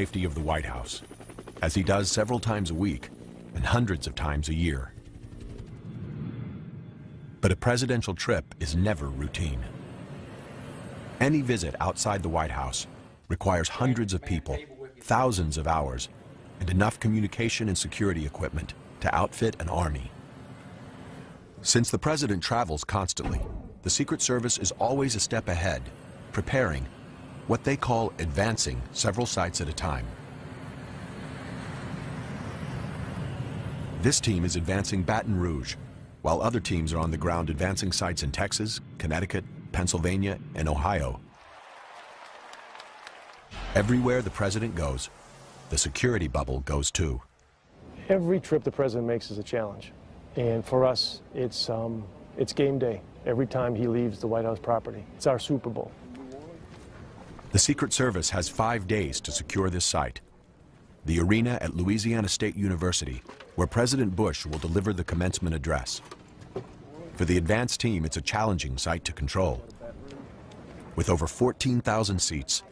safety of the White House, as he does several times a week and hundreds of times a year. But a presidential trip is never routine. Any visit outside the White House requires hundreds of people, thousands of hours, and enough communication and security equipment to outfit an army. Since the president travels constantly, the Secret Service is always a step ahead, preparing, what they call advancing, several sites at a time. This team is advancing Baton Rouge, while other teams are on the ground advancing sites in Texas, Connecticut, Pennsylvania, and Ohio. Everywhere the president goes, the security bubble goes too. Every trip the president makes is a challenge. And for us, it's game day every time he leaves the White House property. It's our Super Bowl. The Secret Service has 5 days to secure this site. The arena at Louisiana State University, where President Bush will deliver the commencement address. For the advance team, it's a challenging site to control, with over 14,000 seats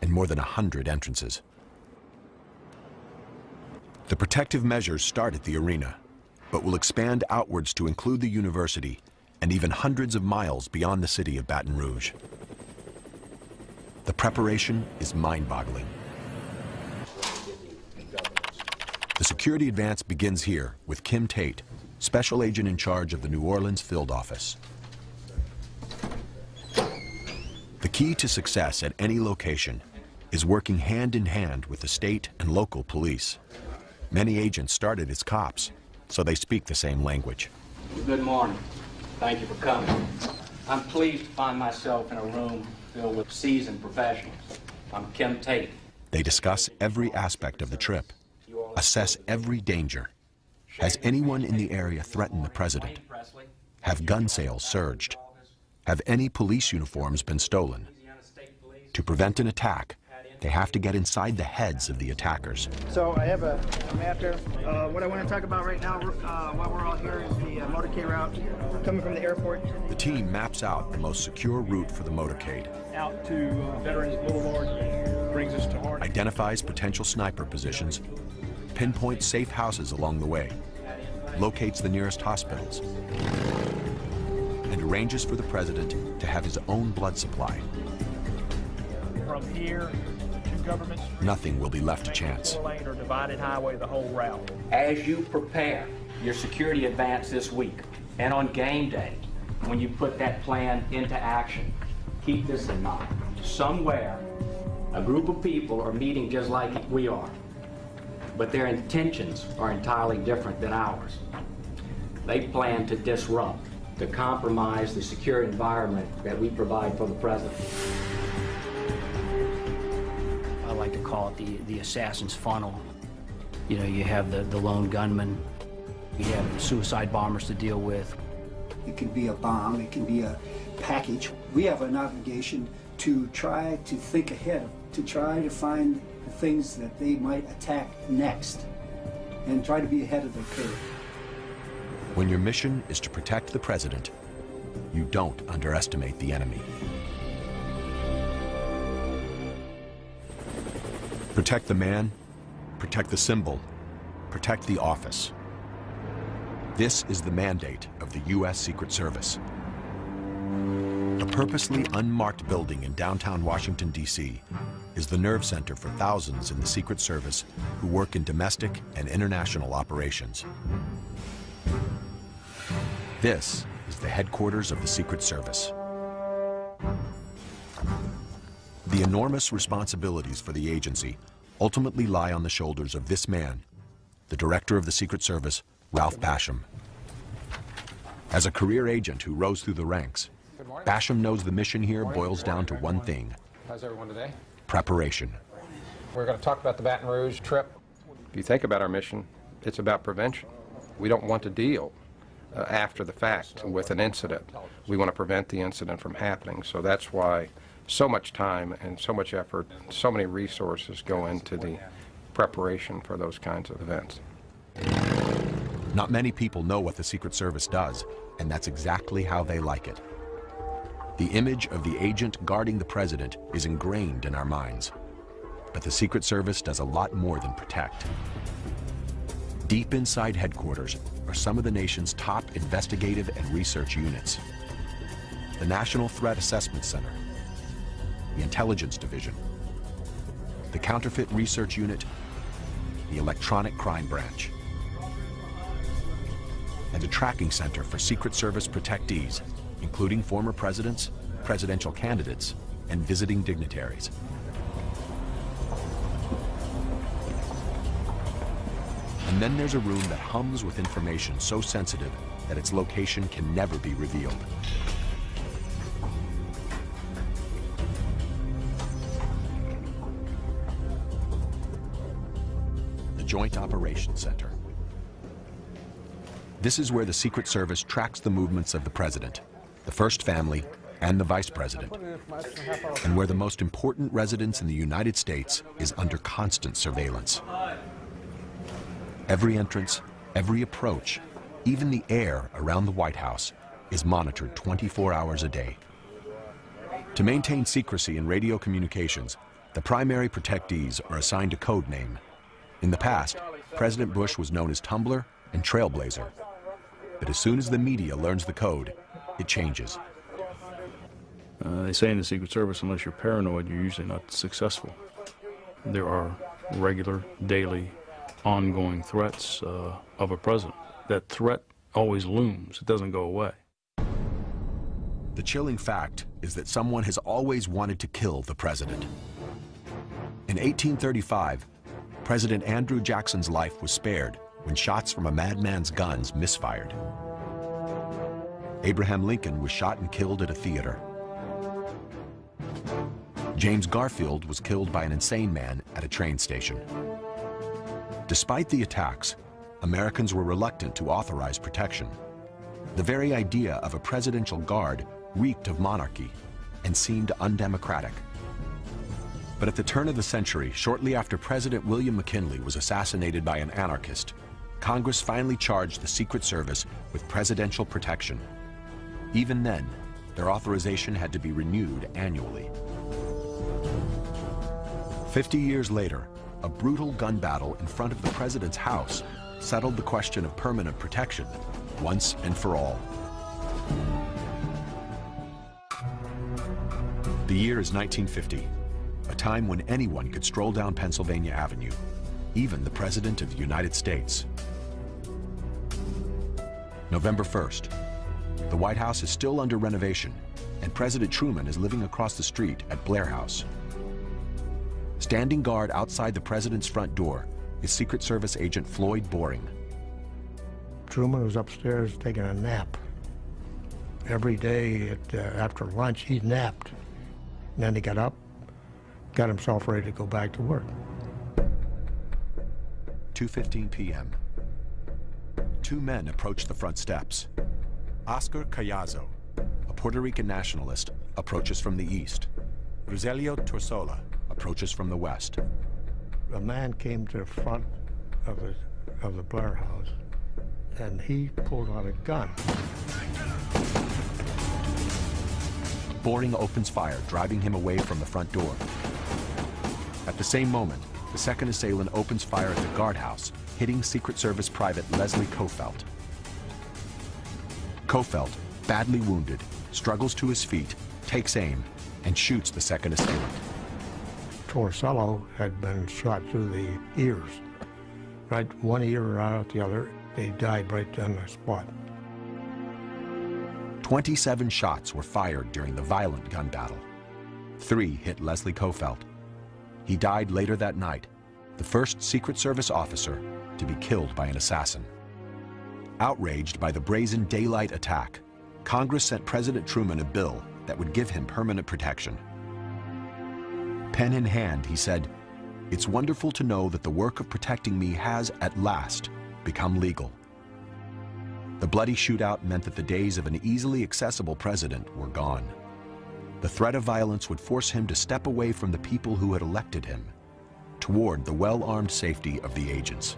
and more than 100 entrances. The protective measures start at the arena, but will expand outwards to include the university and even hundreds of miles beyond the city of Baton Rouge. The preparation is mind-boggling. The security advance begins here with Kim Tate, special agent in charge of the New Orleans field office. The key to success at any location is working hand in hand with the state and local police. Many agents started as cops, so they speak the same language. Good morning. Thank you for coming. I'm pleased to find myself in a room filled with seasoned professionals. I'm Kim Tate. They discuss every aspect of the trip, assess every danger. Has anyone in the area threatened the president? Have gun sales surged? Have any police uniforms been stolen? To prevent an attack, they have to get inside the heads of the attackers. So I have a map here. What I want to talk about right now, while we're all here, is the motorcade route coming from the airport. The team maps out the most secure route for the motorcade. Out to Veterans Boulevard brings us to Harding. Identifies potential sniper positions, pinpoints safe houses along the way, locates the nearest hospitals, and arranges for the president to have his own blood supply. From here to Government Street, nothing will be left to chance. 4-lane or divided highway the whole route. As you prepare your security advance this week, and on game day, when you put that plan into action, keep this in mind. Somewhere, a group of people are meeting just like we are, but their intentions are entirely different than ours. They plan to disrupt, to compromise the secure environment that we provide for the president. I like to call it the assassin's funnel. You know, you have the lone gunman, you have the suicide bombers to deal with. It can be a bomb, it can be a package. We have an obligation to try to think ahead, to try to find the things that they might attack next, and try to be ahead of the curve. When your mission is to protect the president, you don't underestimate the enemy. Protect the man, protect the symbol, protect the office. This is the mandate of the U.S. Secret Service. A purposely unmarked building in downtown Washington, D.C. is the nerve center for thousands in the Secret Service who work in domestic and international operations. This is the headquarters of the Secret Service. The enormous responsibilities for the agency ultimately lie on the shoulders of this man, the director of the Secret Service, Ralph Basham. As a career agent who rose through the ranks, Basham knows the mission here boils down to one thing: how's everyone today? Preparation. We're going to talk about the Baton Rouge trip. If you think about our mission, it's about prevention. We don't want to deal after the fact with an incident. We want to prevent the incident from happening. So that's why so much time and so much effort, so many resources go into the preparation for those kinds of events. Not many people know what the Secret Service does, and that's exactly how they like it. The image of the agent guarding the president is ingrained in our minds. But the Secret Service does a lot more than protect. Deep inside headquarters are some of the nation's top investigative and research units. The National Threat Assessment Center, the Intelligence Division, the Counterfeit Research Unit, the Electronic Crime Branch, and a tracking center for Secret Service protectees, including former presidents, presidential candidates, and visiting dignitaries. And then there's a room that hums with information so sensitive that its location can never be revealed. The Joint Operations Center. This is where the Secret Service tracks the movements of the president, the first family, and the vice president, and where the most important residence in the United States is under constant surveillance. Every entrance, every approach, even the air around the White House is monitored 24 hours a day. To maintain secrecy in radio communications, the primary protectees are assigned a code name. In the past, President Bush was known as Tumbler and Trailblazer. But as soon as the media learns the code, it changes. They say in the Secret Service, unless you're paranoid, you're usually not successful. There are regular, daily, ongoing threats of a president. That threat always looms. It doesn't go away. The chilling fact is that someone has always wanted to kill the president. In 1835, President Andrew Jackson's life was spared when shots from a madman's guns misfired. Abraham Lincoln was shot and killed at a theater. James Garfield was killed by an insane man at a train station. Despite the attacks, Americans were reluctant to authorize protection. The very idea of a presidential guard reeked of monarchy and seemed undemocratic. But at the turn of the century, shortly after President William McKinley was assassinated by an anarchist, Congress finally charged the Secret Service with presidential protection. Even then, their authorization had to be renewed annually. 50 years later, a brutal gun battle in front of the president's house settled the question of permanent protection once and for all. The year is 1950, a time when anyone could stroll down Pennsylvania Avenue, even the President of the United States. November 1st, the White House is still under renovation, and President Truman is living across the street at Blair House. Standing guard outside the president's front door is Secret Service agent Floyd Boring. Truman was upstairs taking a nap. Every day after lunch, he napped. And then he got up, got himself ready to go back to work. 2:15 p.m. Two men approach the front steps. Oscar Callazo, a Puerto Rican nationalist, approaches from the east. Rogelio Torsola approaches from the west. A man came to the front of the Blair House, and he pulled out a gun. Boring opens fire, driving him away from the front door. At the same moment, the second assailant opens fire at the guardhouse, hitting Secret Service Private Leslie Kofelt. Kofelt, badly wounded, struggles to his feet, takes aim, and shoots the second assailant. Torsello had been shot through the ears, right one ear right out the other. They died right on the spot. 27 shots were fired during the violent gun battle. 3 hit Leslie Kofelt. He died later that night, the first Secret Service officer to be killed by an assassin. Outraged by the brazen daylight attack, Congress sent President Truman a bill that would give him permanent protection. Pen in hand, he said, "It's wonderful to know that the work of protecting me has, at last, become legal." The bloody shootout meant that the days of an easily accessible president were gone. The threat of violence would force him to step away from the people who had elected him, toward the well-armed safety of the agents.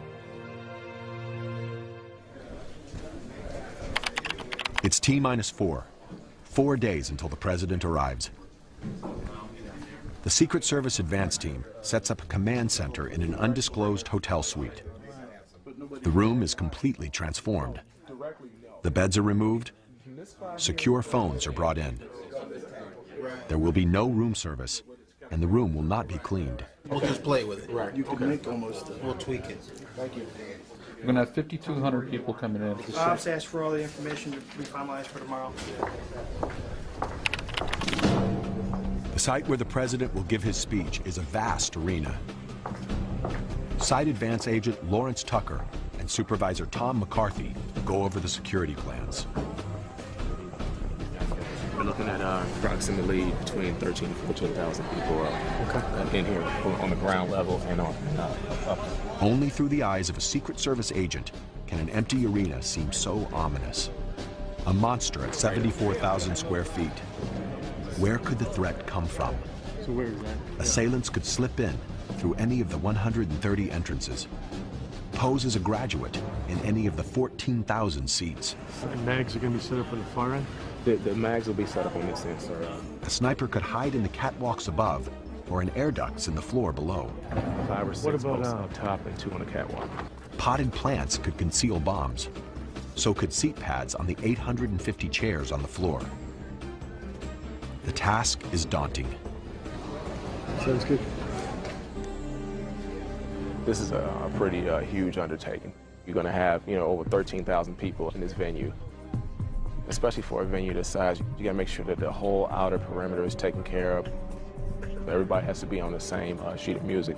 It's T-4, 4 days until the president arrives. The Secret Service advance team sets up a command center in an undisclosed hotel suite. The room is completely transformed. The beds are removed. Secure phones are brought in. There will be no room service, and the room will not be cleaned. We'll just play with it. Right. You can make almost, we'll tweak it. Thank you. We're going to have 5,200 people coming in. Bob's asked for all the information to be finalized for tomorrow. The site where the president will give his speech is a vast arena. Site advance agent Lawrence Tucker and supervisor Tom McCarthy go over the security plans. We're looking at approximately between 13,000 and 14,000 people in here on the ground level and up. Only through the eyes of a Secret Service agent can an empty arena seem so ominous. A monster at 74,000 square feet. Where could the threat come from? So where is that? Assailants could slip in through any of the 130 entrances, pose as a graduate in any of the 14,000 seats. And mags are going to be set up on the far end? The mags will be set up on this end, sir. A sniper could hide in the catwalks above or in air ducts in the floor below. 5 or 6 posts up top and 2 on the catwalk. Potted plants could conceal bombs. So could seat pads on the 850 chairs on the floor. The task is daunting. Sounds good. This is a pretty huge undertaking. You're going to have, over 13,000 people in this venue. Especially for a venue this size, you got to make sure that the whole outer perimeter is taken care of. Everybody has to be on the same sheet of music.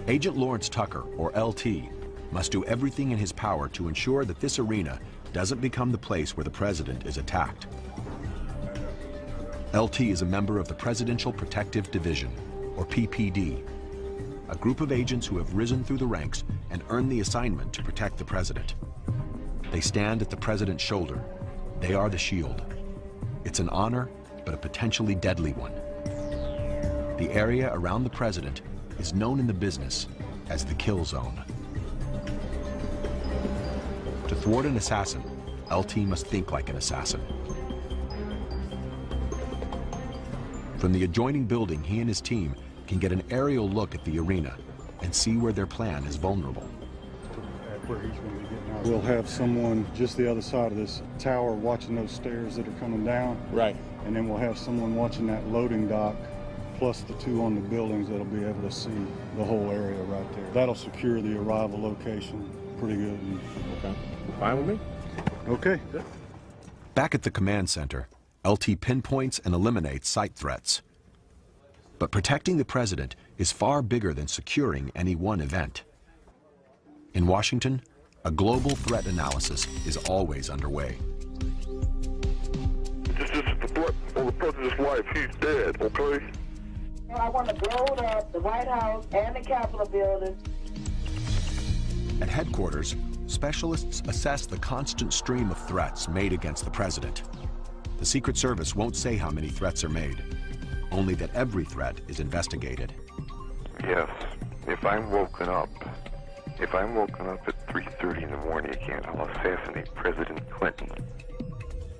Agent Lawrence Tucker, or LT, must do everything in his power to ensure that this arena doesn't become the place where the president is attacked. LT is a member of the Presidential Protective Division, or PPD, a group of agents who have risen through the ranks and earned the assignment to protect the president. They stand at the president's shoulder. They are the shield. It's an honor, but a potentially deadly one. The area around the president is known in the business as the kill zone. To thwart an assassin, LT must think like an assassin. From the adjoining building, he and his team can get an aerial look at the arena and see where their plan is vulnerable. We'll have someone just the other side of this tower watching those stairs that are coming down. Right. And then we'll have someone watching that loading dock, plus the 2 on the buildings that'll be able to see the whole area right there. That'll secure the arrival location pretty good. Okay. Fine with me. Okay. Good. Back at the command center, LT pinpoints and eliminates site threats. But protecting the president is far bigger than securing any one event. In Washington, a global threat analysis is always underway. This is the threat on the president's life. He's dead, okay? I want to blow up the White House and the Capitol building. At headquarters, specialists assess the constant stream of threats made against the president. The Secret Service won't say how many threats are made, only that every threat is investigated. Yes, if I'm woken up at 3:30 in the morning again, I'll assassinate President Clinton.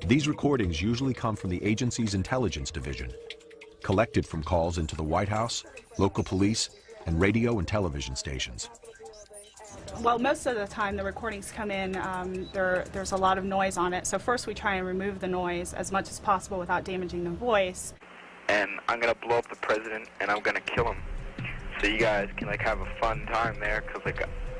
These recordings usually come from the agency's intelligence division, collected from calls into the White House, local police, and radio and television stations. Well, most of the time the recordings come in, there's a lot of noise on it. So first we try and remove the noise as much as possible without damaging the voice. And I'm going to blow up the president and I'm going to kill him. So you guys can have a fun time there because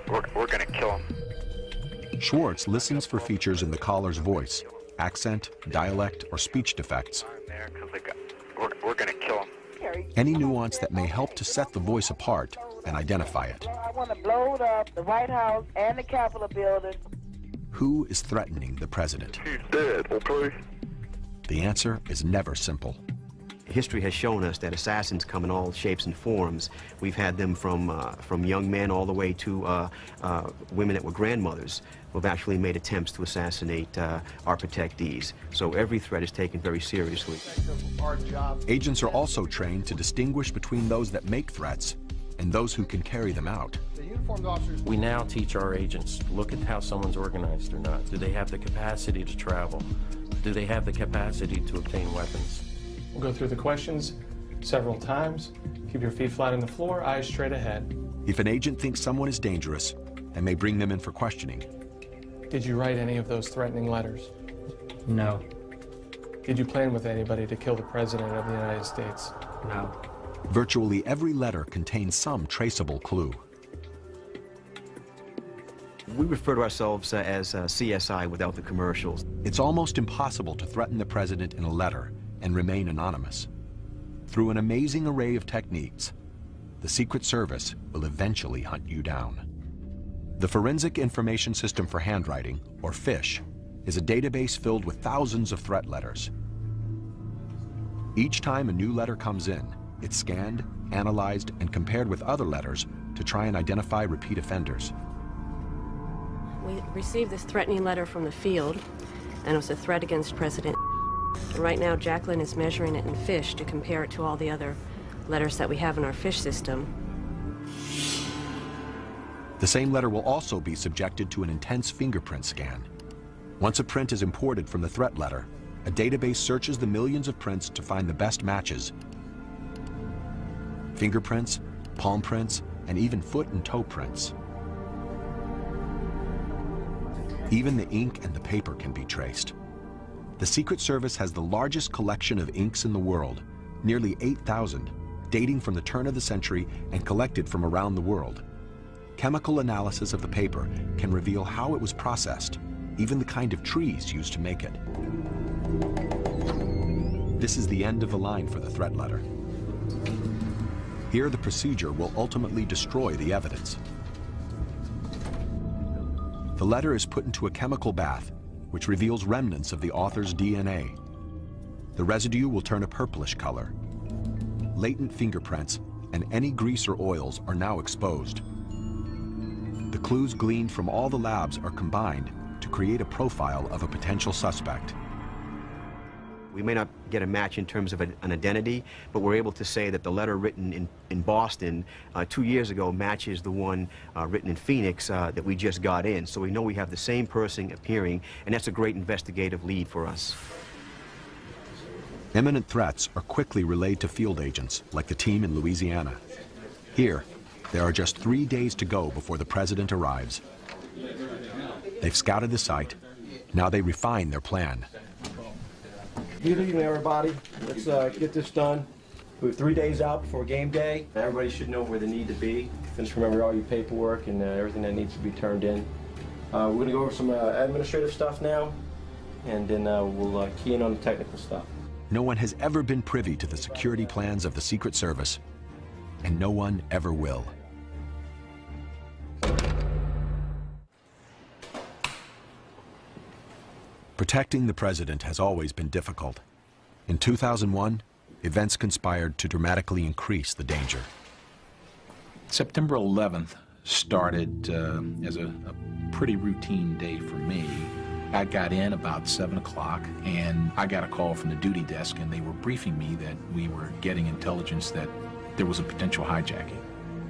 we're going to kill him. Schwartz listens for features in the caller's voice, accent, dialect, or speech defects. We're going to kill him. Any nuance that may help to set the voice apart and identify it. I want to blow up the White House and the Capitol building. Who is threatening the president? He's dead, okay? The answer is never simple. History has shown us that assassins come in all shapes and forms. We've had them from young men all the way to women that were grandmothers who have actually made attempts to assassinate our protectees. So every threat is taken very seriously. Agents are also trained to distinguish between those that make threats and those who can carry them out. We now teach our agents, look at how someone's organized or not. Do they have the capacity to travel? Do they have the capacity to obtain weapons? We'll go through the questions several times. Keep your feet flat on the floor, eyes straight ahead. If an agent thinks someone is dangerous, they may bring them in for questioning. Did you write any of those threatening letters? No. Did you plan with anybody to kill the President of the United States? No. Virtually every letter contains some traceable clue. We refer to ourselves as CSI without the commercials. It's almost impossible to threaten the President in a letter and remain anonymous. Through an amazing array of techniques, the Secret Service will eventually hunt you down. The Forensic Information System for Handwriting, or FISH, is a database filled with thousands of threat letters. Each time a new letter comes in, it's scanned, analyzed, and compared with other letters to try and identify repeat offenders. We received this threatening letter from the field, and it was a threat against President. And right now, Jacqueline is measuring it in FISH to compare it to all the other letters that we have in our FISH system. The same letter will also be subjected to an intense fingerprint scan. Once a print is imported from the threat letter, a database searches the millions of prints to find the best matches. Fingerprints, palm prints, and even foot and toe prints. Even the ink and the paper can be traced. The Secret Service has the largest collection of inks in the world, nearly 8,000, dating from the turn of the century and collected from around the world. Chemical analysis of the paper can reveal how it was processed, even the kind of trees used to make it. This is the end of the line for the threat letter. Here, the procedure will ultimately destroy the evidence. The letter is put into a chemical bath, which reveals remnants of the author's DNA. The residue will turn a purplish color. Latent fingerprints and any grease or oils are now exposed. The clues gleaned from all the labs are combined to create a profile of a potential suspect. We may not get a match in terms of an identity, but we're able to say that the letter written in Boston 2 years ago matches the one written in Phoenix that we just got in. So we know we have the same person appearing, and that's a great investigative lead for us. Imminent threats are quickly relayed to field agents, like the team in Louisiana. Here, there are just 3 days to go before the President arrives. They've scouted the site. Now they refine their plan. Good evening, everybody. Let's get this done. We have 3 days out before game day. Everybody should know where they need to be. Just remember all your paperwork and everything that needs to be turned in. We're going to go over some administrative stuff now, and then we'll key in on the technical stuff. No one has ever been privy to the security plans of the Secret Service, and no one ever will. Protecting the President has always been difficult. In 2001, events conspired to dramatically increase the danger. September 11th started as a pretty routine day for me. I got in about 7 o'clock, and I got a call from the duty desk, and they were briefing me that we were getting intelligence that there was a potential hijacking.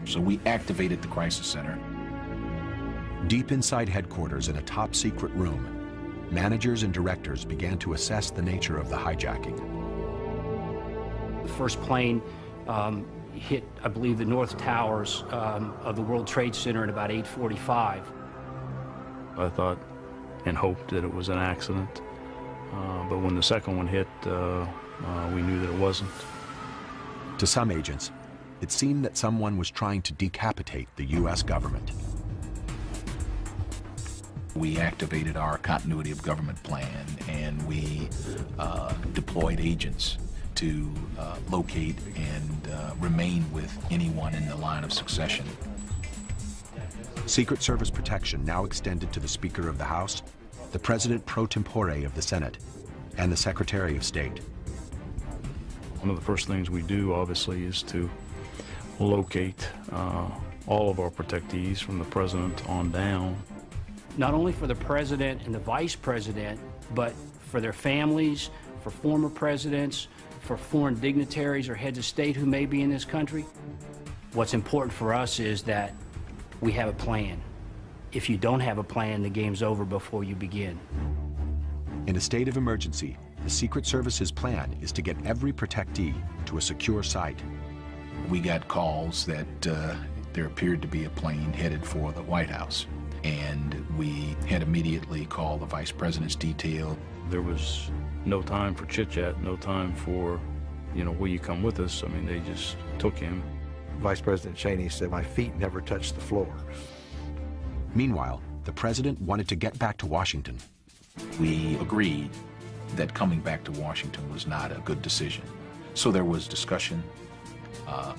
So we activated the crisis center. Deep inside headquarters in a top-secret room, managers and directors began to assess the nature of the hijacking. The first plane hit, I believe, the north towers of the World Trade Center at about 8:45. I thought and hoped that it was an accident, but when the second one hit, we knew that it wasn't. To some agents, it seemed that someone was trying to decapitate the U.S. government. We activated our continuity of government plan, and we deployed agents to locate and remain with anyone in the line of succession. Secret Service protection now extended to the Speaker of the House, the President pro tempore of the Senate, and the Secretary of State. One of the first things we do, obviously, is to locate all of our protectees from the President on down. Not only for the President and the Vice President, but for their families, for former presidents, for foreign dignitaries or heads of state who may be in this country. What's important for us is that we have a plan. If you don't have a plan, the game's over before you begin. In a state of emergency, the Secret Service's plan is to get every protectee to a secure site. We got calls that there appeared to be a plane headed for the White House, and we had immediately called the Vice President's detail. There was no time for chit-chat, no time for, you know, will you come with us? I mean, they just took him. Vice President Cheney said, my feet never touched the floor. Meanwhile, the president wanted to get back to Washington. We agreed that coming back to Washington was not a good decision. So there was discussion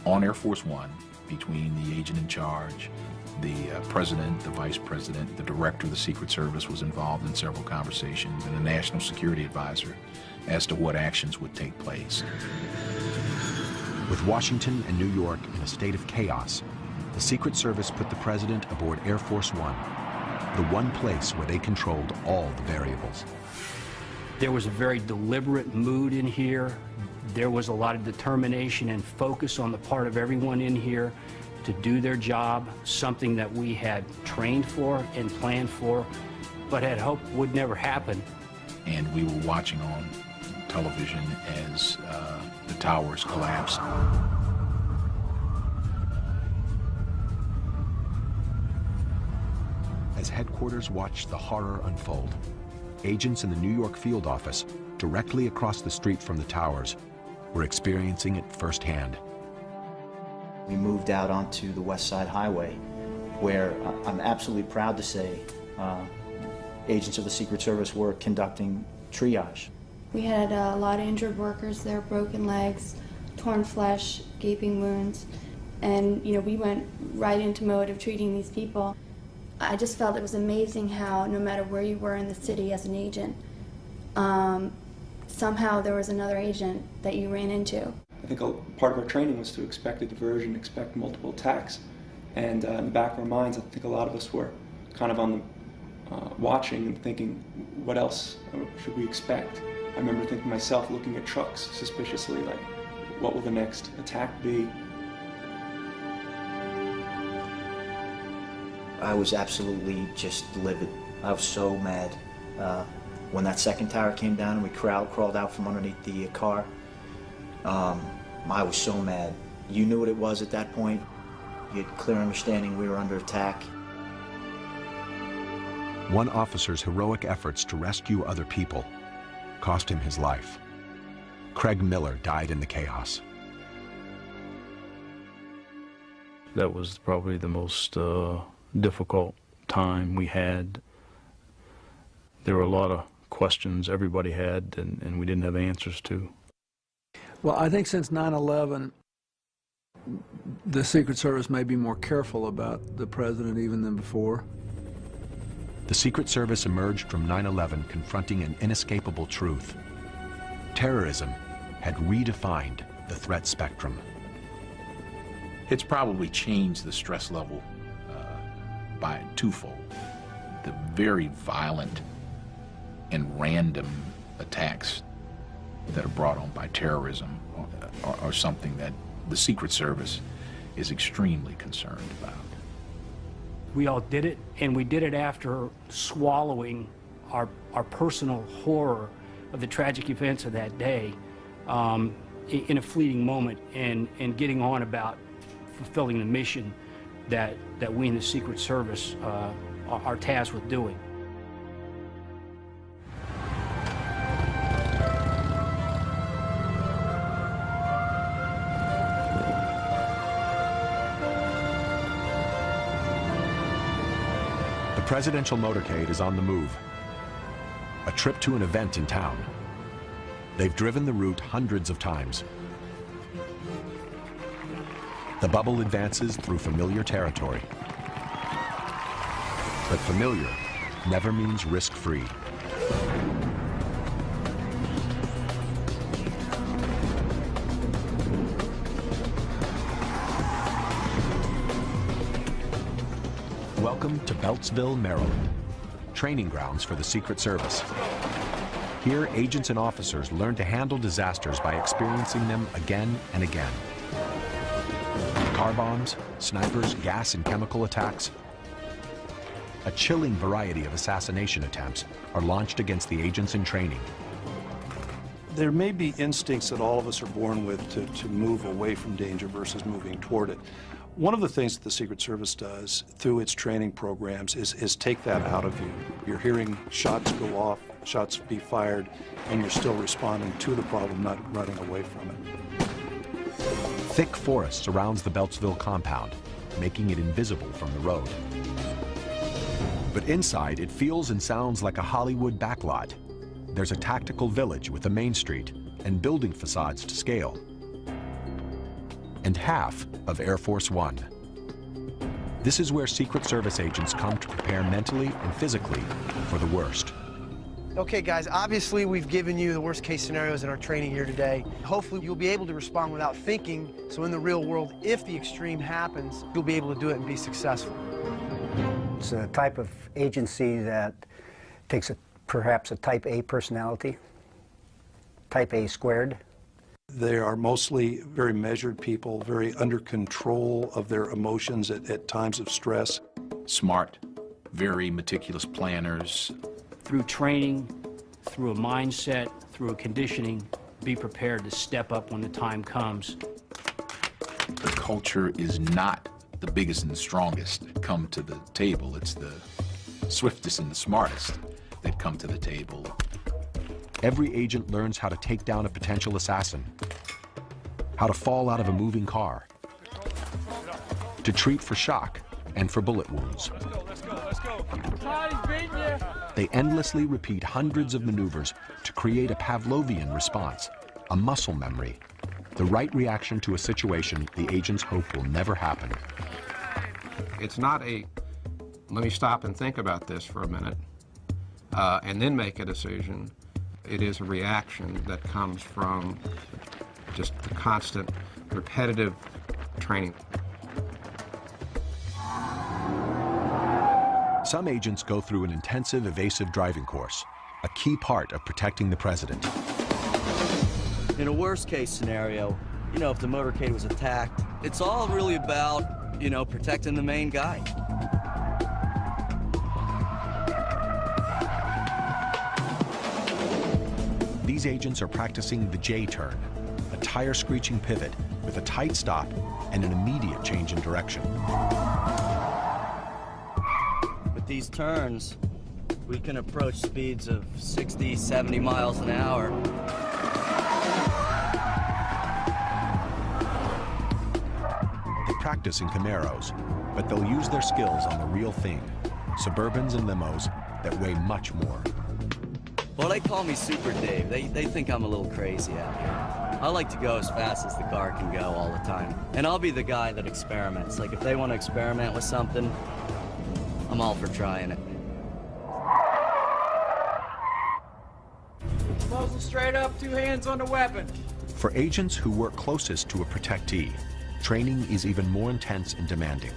on Air Force One between the agent in charge, the president, the vice president, the director of the Secret Service was involved in several conversations, and the National Security Advisor as to what actions would take place. With Washington and New York in a state of chaos, the Secret Service put the president aboard Air Force One, the one place where they controlled all the variables. There was a very deliberate mood in here. There was a lot of determination and focus on the part of everyone in here to do their job, something that we had trained for and planned for, but had hoped would never happen. And we were watching on television as the towers collapsed. As headquarters watched the horror unfold, agents in the New York field office, directly across the street from the towers, were experiencing it firsthand. We moved out onto the West Side Highway, where I'm absolutely proud to say agents of the Secret Service were conducting triage. We had a lot of injured workers there, broken legs, torn flesh, gaping wounds, and we went right into mode of treating these people. I just felt it was amazing how no matter where you were in the city as an agent, somehow there was another agent that you ran into. I think part of our training was to expect a diversion, expect multiple attacks, and in the back of our minds, I think a lot of us were kind of on the watching and thinking, what else should we expect? I remember thinking myself, looking at trucks suspiciously, like, what will the next attack be? I was absolutely just livid. I was so mad. When that second tower came down and we crawled out from underneath the car, I was so mad. You knew what it was at that point. You had clear understanding we were under attack. One officer's heroic efforts to rescue other people cost him his life. Craig Miller died in the chaos. That was probably the most difficult time we had. There were a lot of questions everybody had and we didn't have answers to. Well, I think since 9/11, the Secret Service may be more careful about the president even than before. The Secret Service emerged from 9/11 confronting an inescapable truth. Terrorism had redefined the threat spectrum. It's probably changed the stress level by twofold. The very violent and random attacks that are brought on by terrorism are something that the Secret Service is extremely concerned about. We all did it, and we did it after swallowing our personal horror of the tragic events of that day in a fleeting moment and getting on about fulfilling the mission that we in the Secret Service are tasked with doing. The presidential motorcade is on the move. A trip to an event in town. They've driven the route hundreds of times. The bubble advances through familiar territory. But familiar never means risk-free. Welcome to Beltsville, Maryland, training grounds for the Secret Service. Here, agents and officers learn to handle disasters by experiencing them again and again. car bombs, snipers, gas and chemical attacks. A chilling variety of assassination attempts are launched against the agents in training. There may be instincts that all of us are born with to move away from danger versus moving toward it. One of the things that the Secret Service does through its training programs is take that out of you. You're hearing shots go off, shots be fired, and you're still responding to the problem, not running away from it. Thick forest surrounds the Beltsville compound, making it invisible from the road. But inside, it feels and sounds like a Hollywood backlot. There's a tactical village with a main street and building facades to scale. And half of Air Force One. This is where Secret Service agents come to prepare mentally and physically for the worst. Okay, guys, obviously we've given you the worst case scenarios in our training here today. Hopefully you'll be able to respond without thinking, so in the real world, if the extreme happens, you'll be able to do it and be successful. It's a type of agency that takes perhaps a type A personality, type A squared. They are mostly very measured people, very under control of their emotions at times of stress. Smart, very meticulous planners. Through training, through a mindset, through a conditioning, be prepared to step up when the time comes. The culture is not the biggest and the strongest that come to the table. It's the swiftest and the smartest that come to the table. Every agent learns how to take down a potential assassin, how to fall out of a moving car, to treat for shock and for bullet wounds. They endlessly repeat hundreds of maneuvers to create a Pavlovian response, a muscle memory, the right reaction to a situation the agents hope will never happen. It's not a, let me stop and think about this for a minute, and then make a decision. It is a reaction that comes from just the constant, repetitive training. Some agents go through an intensive evasive driving course, a key part of protecting the president. In a worst case scenario, you know, if the motorcade was attacked, it's all really about, you know, protecting the main guy. These agents are practicing the J-turn, a tire-screeching pivot with a tight stop and an immediate change in direction. With these turns, we can approach speeds of 60, 70 miles an hour. They practice in Camaros, but they'll use their skills on the real thing, Suburbans and limos that weigh much more. Well, they call me Super Dave. They think I'm a little crazy out here. I like to go as fast as the car can go all the time. And I'll be the guy that experiments. Like, if they want to experiment with something, I'm all for trying it. Muzzle straight up, 2 hands on the weapon. For agents who work closest to a protectee, training is even more intense and demanding.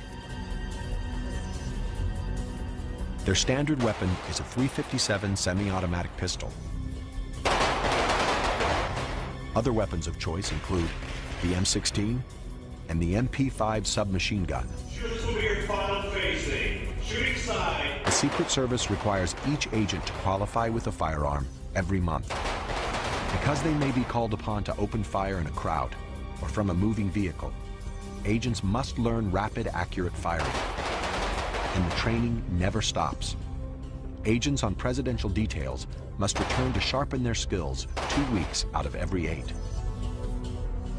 Their standard weapon is a .357 semi-automatic pistol. Other weapons of choice include the M16 and the MP5 submachine gun. Shoots will be your final facing. Shooting side. The Secret Service requires each agent to qualify with a firearm every month. Because they may be called upon to open fire in a crowd or from a moving vehicle, agents must learn rapid, accurate firing. And the training never stops. Agents on presidential details must return to sharpen their skills 2 weeks out of every 8.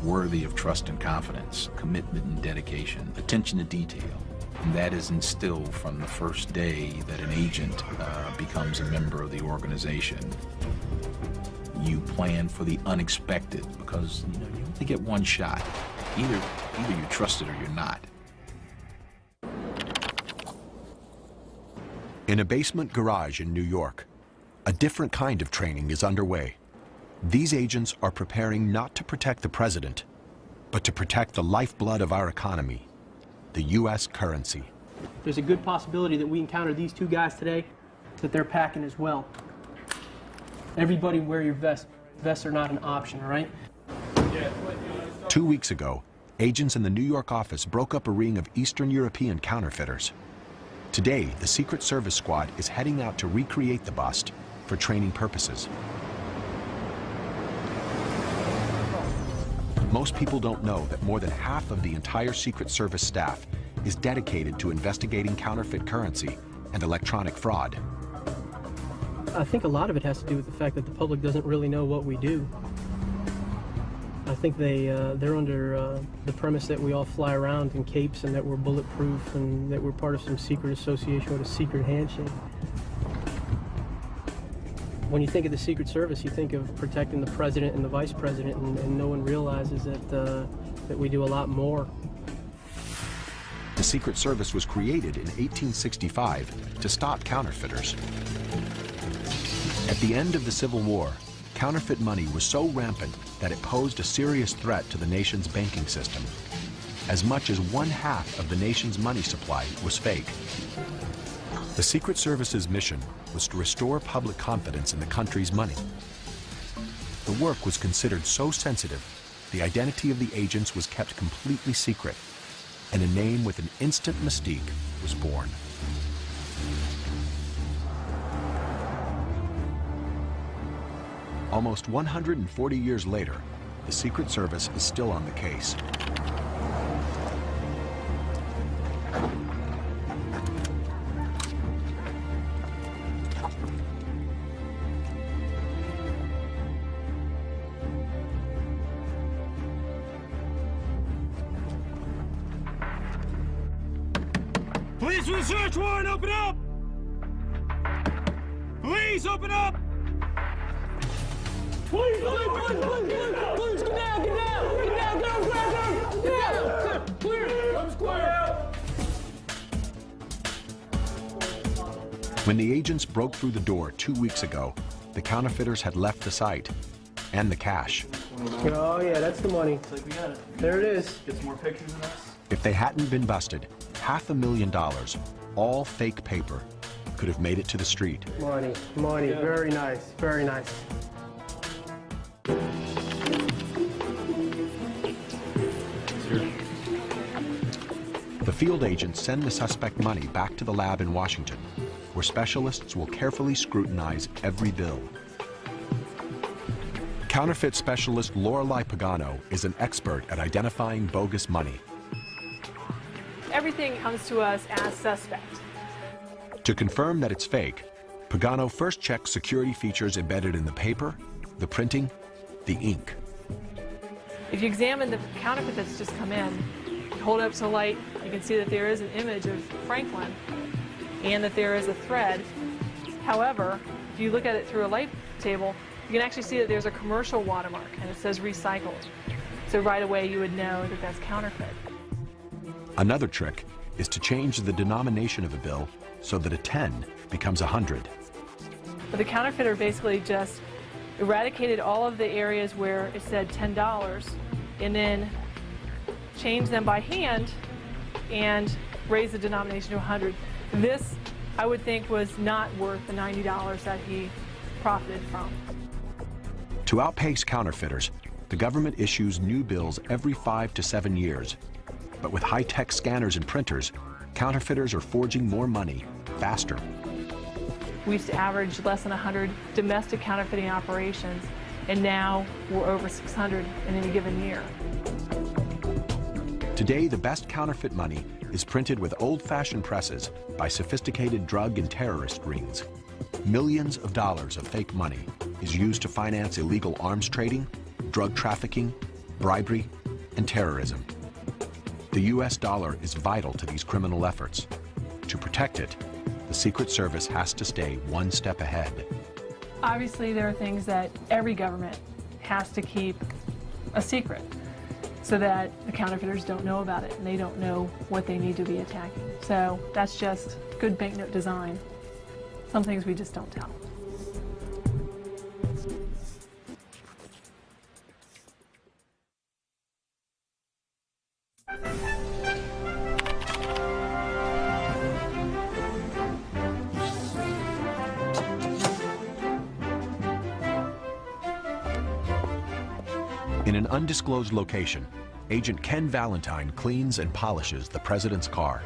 Worthy of trust and confidence, commitment and dedication, attention to detail. And that is instilled from the first day that an agent becomes a member of the organization. You plan for the unexpected because you only get one shot. Either you're trusted or you're not. In a basement garage in New York, a different kind of training is underway. These agents are preparing not to protect the president, but to protect the lifeblood of our economy, the U.S. currency. There's a good possibility that we encounter these 2 guys today, that they're packing as well. Everybody wear your vest. Vests are not an option, all right? 2 weeks ago, agents in the New York office broke up a ring of Eastern European counterfeiters. Today, the Secret Service squad is heading out to recreate the bust for training purposes. Most people don't know that more than half of the entire Secret Service staff is dedicated to investigating counterfeit currency and electronic fraud. I think a lot of it has to do with the fact that the public doesn't really know what we do. I think they're under the premise that we all fly around in capes and that we're bulletproof and that we're part of some secret association with a secret handshake. When you think of the Secret Service, you think of protecting the president and the vice president, and no one realizes that we do a lot more. The Secret Service was created in 1865 to stop counterfeiters. At the end of the Civil War, counterfeit money was so rampant that it posed a serious threat to the nation's banking system. As much as 1/2 of the nation's money supply was fake. The Secret Service's mission was to restore public confidence in the country's money. The work was considered so sensitive, the identity of the agents was kept completely secret, and a name with an instant mystique was born. Almost 140 years later, the Secret Service is still on the case. Police with a search warrant, open up! Police, open up! Please, get down, clear, I'm square. When the agents broke through the door 2 weeks ago, the counterfeiters had left the site and the cash. Oh yeah, that's the money. Like we got it. There it is. Get some more pictures of us. If they hadn't been busted, $500,000, all fake paper, could have made it to the street. Money, yeah. Very nice, very nice. The field agents send the suspect money back to the lab in Washington, where specialists will carefully scrutinize every bill. Counterfeit specialist Lorelei Pagano is an expert at identifying bogus money. Everything comes to us as suspect. To confirm that it's fake, Pagano first checks security features embedded in the paper, the printing, the ink. If you examine the counterfeit that's just come in, you hold it up to the light, you can see that there is an image of Franklin and that there is a thread. However, if you look at it through a light table, you can actually see that there's a commercial watermark and it says recycled. So right away you would know that that's counterfeit. Another trick is to change the denomination of a bill so that a 10 becomes 100. But the counterfeiter basically just eradicated all of the areas where it said $10 and then changed them by hand and raised the denomination to 100. This, I would think, was not worth the $90 that he profited from. To outpace counterfeiters, the government issues new bills every 5 to 7 years. But with high-tech scanners and printers, counterfeiters are forging more money faster. We used to average less than 100 domestic counterfeiting operations, and now we're over 600 in any given year. Today, the best counterfeit money is printed with old-fashioned presses by sophisticated drug and terrorist rings. Millions of dollars of fake money is used to finance illegal arms trading, drug trafficking, bribery, and terrorism. The U.S. dollar is vital to these criminal efforts. To protect it, the Secret Service has to stay one step ahead. Obviously, there are things that every government has to keep a secret so that the counterfeiters don't know about it and they don't know what they need to be attacking. So that's just good banknote design. Some things we just don't tell. In an undisclosed location, Agent Ken Valentine cleans and polishes the president's car.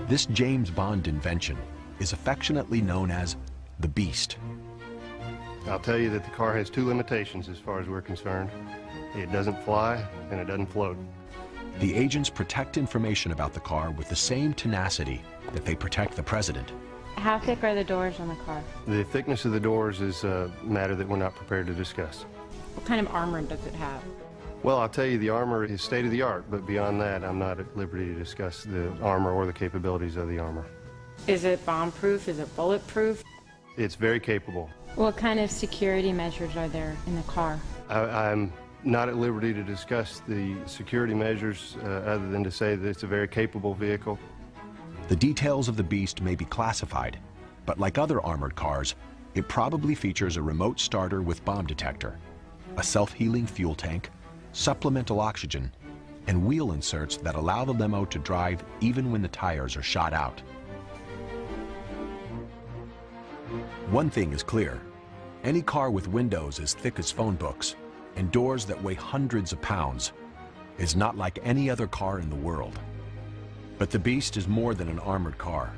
This James Bond invention is affectionately known as the Beast. I'll tell you that the car has two limitations as far as we're concerned. It doesn't fly and it doesn't float. The agents protect information about the car with the same tenacity that they protect the president. How thick are the doors on the car? The thickness of the doors is a matter that we're not prepared to discuss. What kind of armor does it have? Well, I'll tell you the armor is state of the art, but beyond that, I'm not at liberty to discuss the armor or the capabilities of the armor. Is it bomb-proof? Is it bulletproof? It's very capable. What kind of security measures are there in the car? I'm not at liberty to discuss the security measures other than to say that it's a very capable vehicle. The details of the Beast may be classified, but like other armored cars, it probably features a remote starter with bomb detector, a self-healing fuel tank, supplemental oxygen, and wheel inserts that allow the limo to drive even when the tires are shot out. One thing is clear. Any car with windows as thick as phone books and doors that weigh hundreds of pounds is not like any other car in the world. But the Beast is more than an armored car.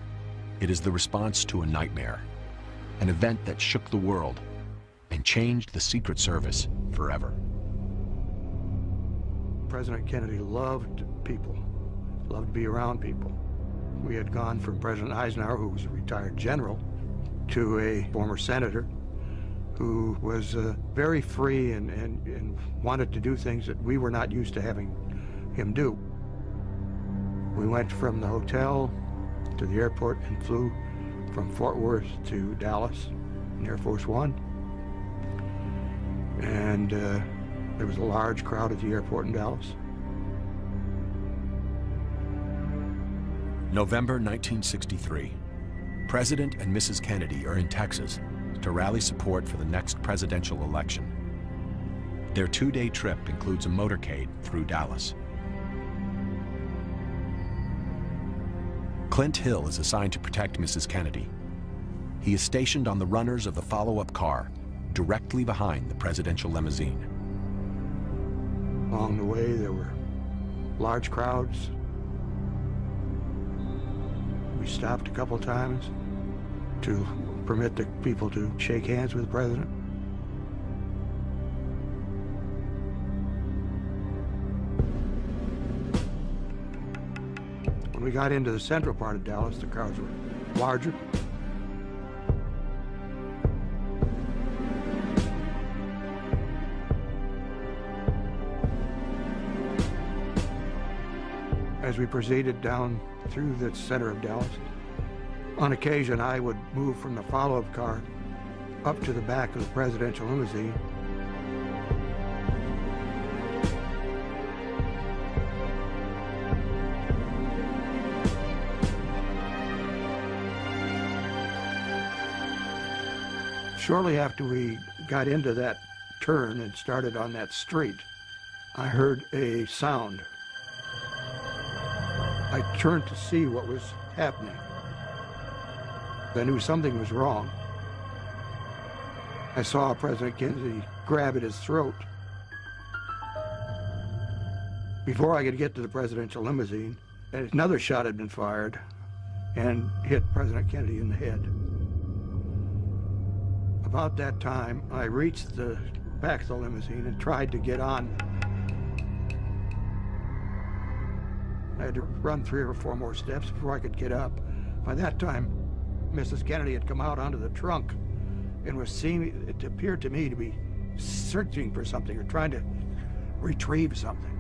It is the response to a nightmare, an event that shook the world and changed the Secret Service forever. President Kennedy loved people, loved to be around people. We had gone from President Eisenhower, who was a retired general, to a former senator who was very free and wanted to do things that we were not used to having him do. We went from the hotel to the airport and flew from Fort Worth to Dallas in Air Force One. And there was a large crowd at the airport in Dallas. November 1963. President and Mrs. Kennedy are in Texas to rally support for the next presidential election. Their two-day trip includes a motorcade through Dallas. Clint Hill is assigned to protect Mrs. Kennedy. He is stationed on the runners of the follow-up car, directly behind the presidential limousine. Along the way, there were large crowds. We stopped a couple times to permit the people to shake hands with the president. When we got into the central part of Dallas, the crowds were larger. As we proceeded down through the center of Dallas, on occasion I would move from the follow-up car up to the back of the presidential limousine. Shortly after we got into that turn and started on that street, I heard a sound. I turned to see what was happening. I knew something was wrong. I saw President Kennedy grab at his throat. Before I could get to the presidential limousine, another shot had been fired and hit President Kennedy in the head. About that time, I reached the back of the limousine and tried to get on. I had to run 3 or 4 more steps before I could get up. By that time, Mrs. Kennedy had come out onto the trunk and was seeing, it appeared to me to be searching for something or trying to retrieve something.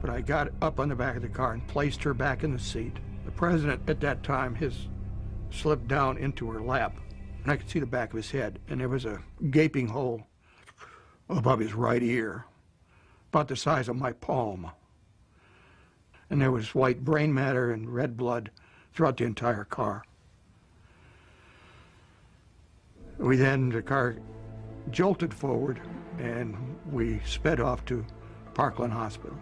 But I got up on the back of the car and placed her back in the seat. The president at that time, his slipped down into her lap, and I could see the back of his head, and there was a gaping hole above his right ear, about the size of my palm. And there was white brain matter and red blood throughout the entire car. The car jolted forward, and we sped off to Parkland Hospital.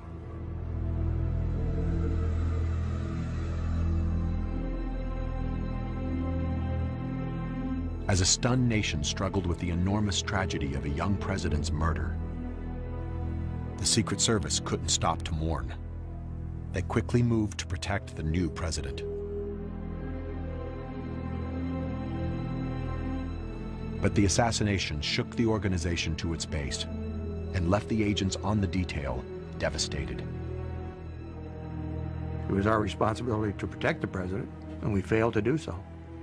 as a stunned nation struggled with the enormous tragedy of a young president's murder. The Secret Service couldn't stop to mourn. They quickly moved to protect the new president. But the assassination shook the organization to its base and left the agents on the detail devastated. It was our responsibility to protect the president, and we failed to do so.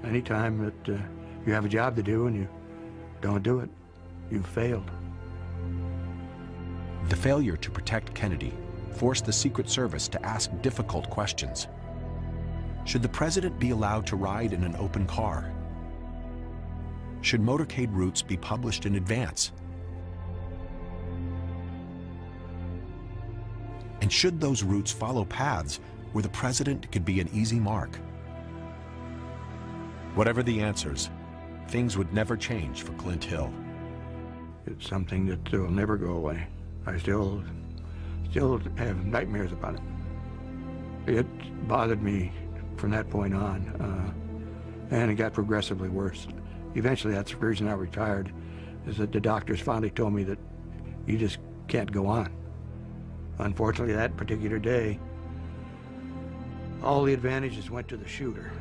Anytime that you have a job to do and you don't do it, you've failed. The failure to protect Kennedy forced the Secret Service to ask difficult questions. Should the president be allowed to ride in an open car? Should motorcade routes be published in advance? And should those routes follow paths where the president could be an easy mark? Whatever the answers, things would never change for Clint Hill. It's something that will never go away. I still have nightmares about it. It bothered me from that point on, and it got progressively worse. Eventually, that's the reason I retired, is that the doctors finally told me that you just can't go on. Unfortunately, that particular day, all the advantages went to the shooter.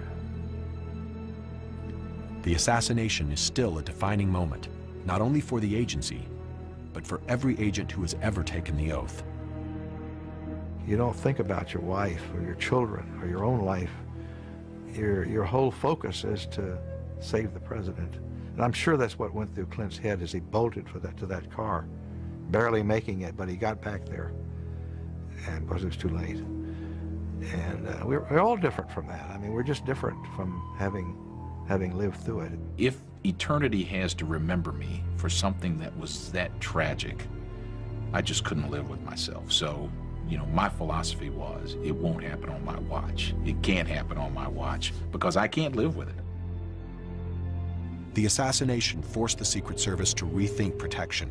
The assassination is still a defining moment, not only for the agency, but for every agent who has ever taken the oath. You don't think about your wife or your children or your own life. Your whole focus is to save the president. And I'm sure that's what went through Clint's head as he bolted to that car, barely making it, but he got back there, and because it was too late. And we're all different from that. I mean, we're just different from having lived through it. If eternity has to remember me for something that was that tragic, I just couldn't live with myself. So, you know, my philosophy was, it won't happen on my watch. It can't happen on my watch because I can't live with it. The assassination forced the Secret Service to rethink protection.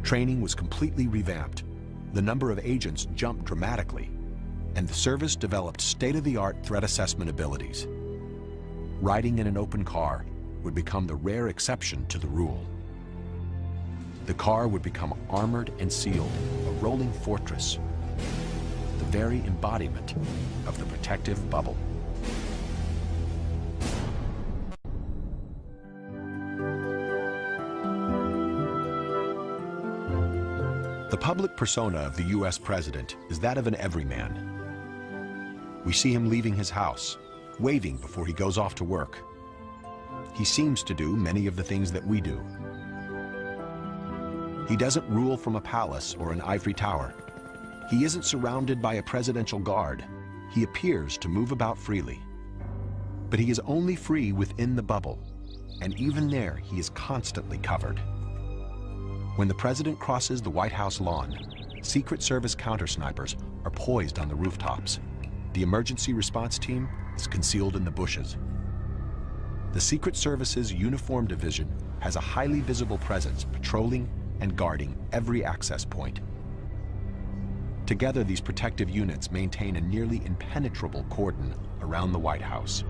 Training was completely revamped. The number of agents jumped dramatically, and the service developed state-of-the-art threat assessment abilities. Riding in an open car would become the rare exception to the rule. The car would become armored and sealed, a rolling fortress, the very embodiment of the protective bubble. The public persona of the U.S. president is that of an everyman. We see him leaving his house, waving before he goes off to work. He seems to do many of the things that we do. He doesn't rule from a palace or an ivory tower. He isn't surrounded by a presidential guard. He appears to move about freely. But he is only free within the bubble, and even there he is constantly covered. When the president crosses the White House lawn, Secret Service counter-snipers are poised on the rooftops. The emergency response team is concealed in the bushes. The Secret Service's Uniform Division has a highly visible presence patrolling and guarding every access point. Together, these protective units maintain a nearly impenetrable cordon around the White House.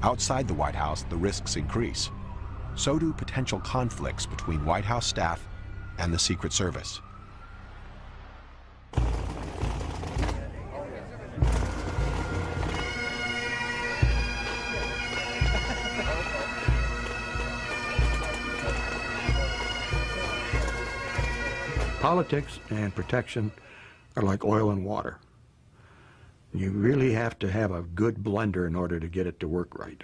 Outside the White House, the risks increase. So do potential conflicts between White House staff and the Secret Service. Politics and protection are like oil and water. You really have to have a good blender in order to get it to work right.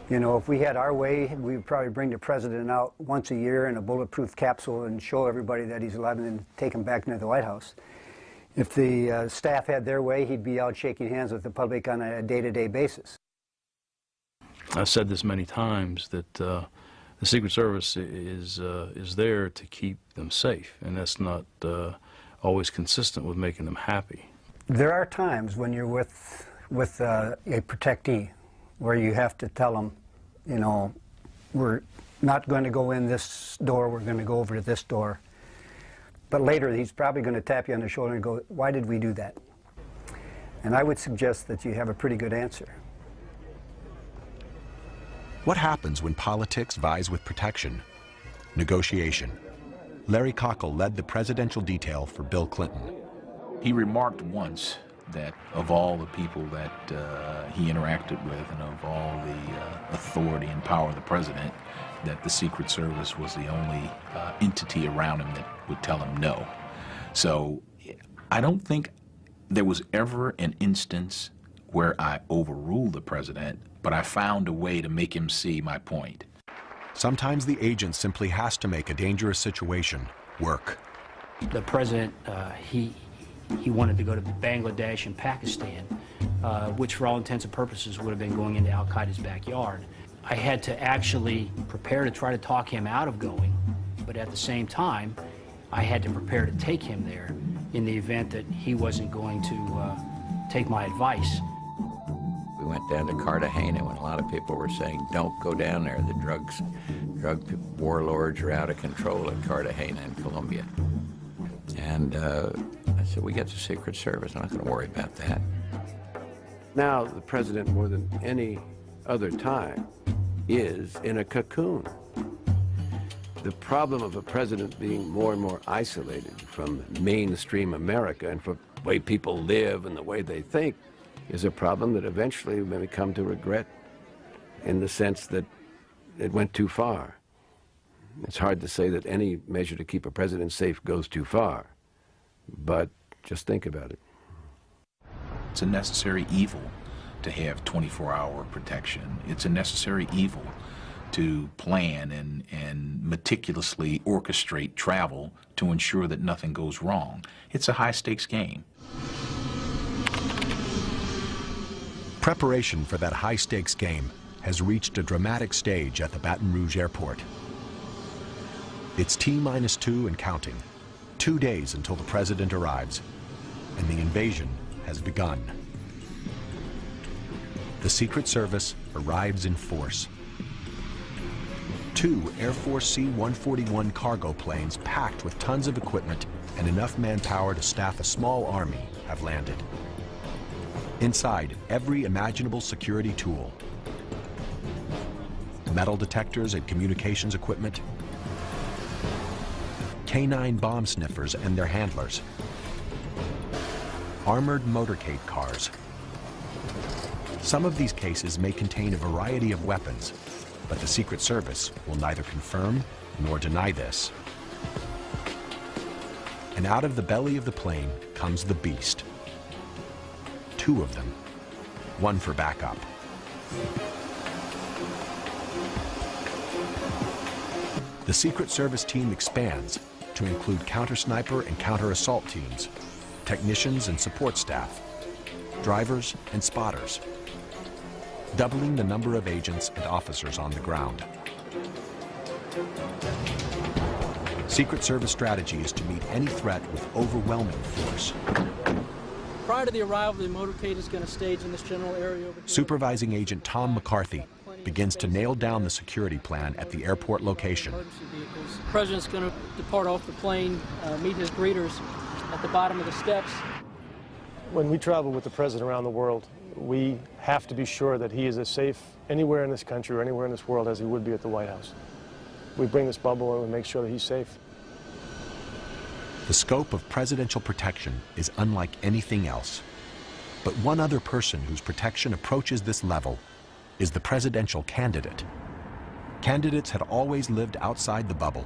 You know, if we had our way, we would probably bring the president out once a year in a bulletproof capsule and show everybody that he's alive and then take him back into the White House. If the staff had their way, he'd be out shaking hands with the public on a day-to-day basis. I've said this many times that the Secret Service is there to keep them safe, and that's not always consistent with making them happy. There are times when you're with a protectee where you have to tell them, you know, we're not going to go in this door, we're going to go over to this door. But later he's probably going to tap you on the shoulder and go, why did we do that? And I would suggest that you have a pretty good answer. What happens when politics vies with protection? Negotiation. Larry Cockle led the presidential detail for Bill Clinton. He remarked once that of all the people that he interacted with and of all the authority and power of the president, that the Secret Service was the only entity around him that would tell him no. So I don't think there was ever an instance where I overruled the president, but I found a way to make him see my point. Sometimes the agent simply has to make a dangerous situation work. The president, he wanted to go to Bangladesh and Pakistan, which for all intents and purposes would have been going into Al-Qaeda's backyard. I had to actually prepare to try to talk him out of going, but at the same time, I had to prepare to take him there in the event that he wasn't going to take my advice. We went down to Cartagena when a lot of people were saying, don't go down there. The drug warlords are out of control at Cartagena in Colombia. And I said, we got the Secret Service. I'm not going to worry about that. Now, the president, more than any other time, is in a cocoon. The problem of a president being more and more isolated from mainstream America and from the way people live and the way they think is a problem that eventually we may come to regret, in the sense that it went too far. It's hard to say that any measure to keep a president safe goes too far, but just think about it. It's a necessary evil to have 24-hour protection. It's a necessary evil to plan and meticulously orchestrate travel to ensure that nothing goes wrong. It's a high-stakes game. Preparation for that high-stakes game has reached a dramatic stage at the Baton Rouge airport. It's T-2 and counting. 2 days until the president arrives, and the invasion has begun. The Secret Service arrives in force. 2 Air Force C-141 cargo planes packed with tons of equipment and enough manpower to staff a small army have landed. Inside, every imaginable security tool. Metal detectors and communications equipment. K-9 bomb sniffers and their handlers. Armored motorcade cars. Some of these cases may contain a variety of weapons, but the Secret Service will neither confirm nor deny this. And out of the belly of the plane comes the beast. 2 of them, 1 for backup. The Secret Service team expands to include counter-sniper and counter-assault teams, technicians and support staff, drivers and spotters, doubling the number of agents and officers on the ground. Secret Service strategy is to meet any threat with overwhelming force. Prior to the arrival, the motorcade is going to stage in this general area over here. Supervising Agent Tom McCarthy begins to nail down the security plan at the airport location. The president's going to depart off the plane, meet his greeters at the bottom of the steps. When we travel with the president around the world, we have to be sure that he is as safe anywhere in this country or anywhere in this world as he would be at the White House. We bring this bubble and we make sure that he's safe. The scope of presidential protection is unlike anything else. But one other person whose protection approaches this level is the presidential candidate. Candidates had always lived outside the bubble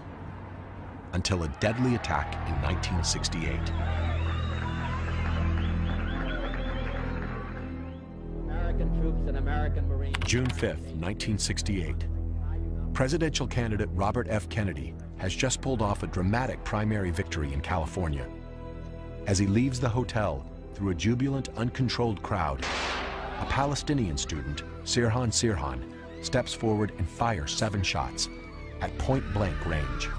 until a deadly attack in 1968. American troops and American Marines. June 5th, 1968. Presidential candidate Robert F. Kennedy has just pulled off a dramatic primary victory in California. As he leaves the hotel through a jubilant, uncontrolled crowd, a Palestinian student, Sirhan Sirhan, steps forward and fires 7 shots at point-blank range.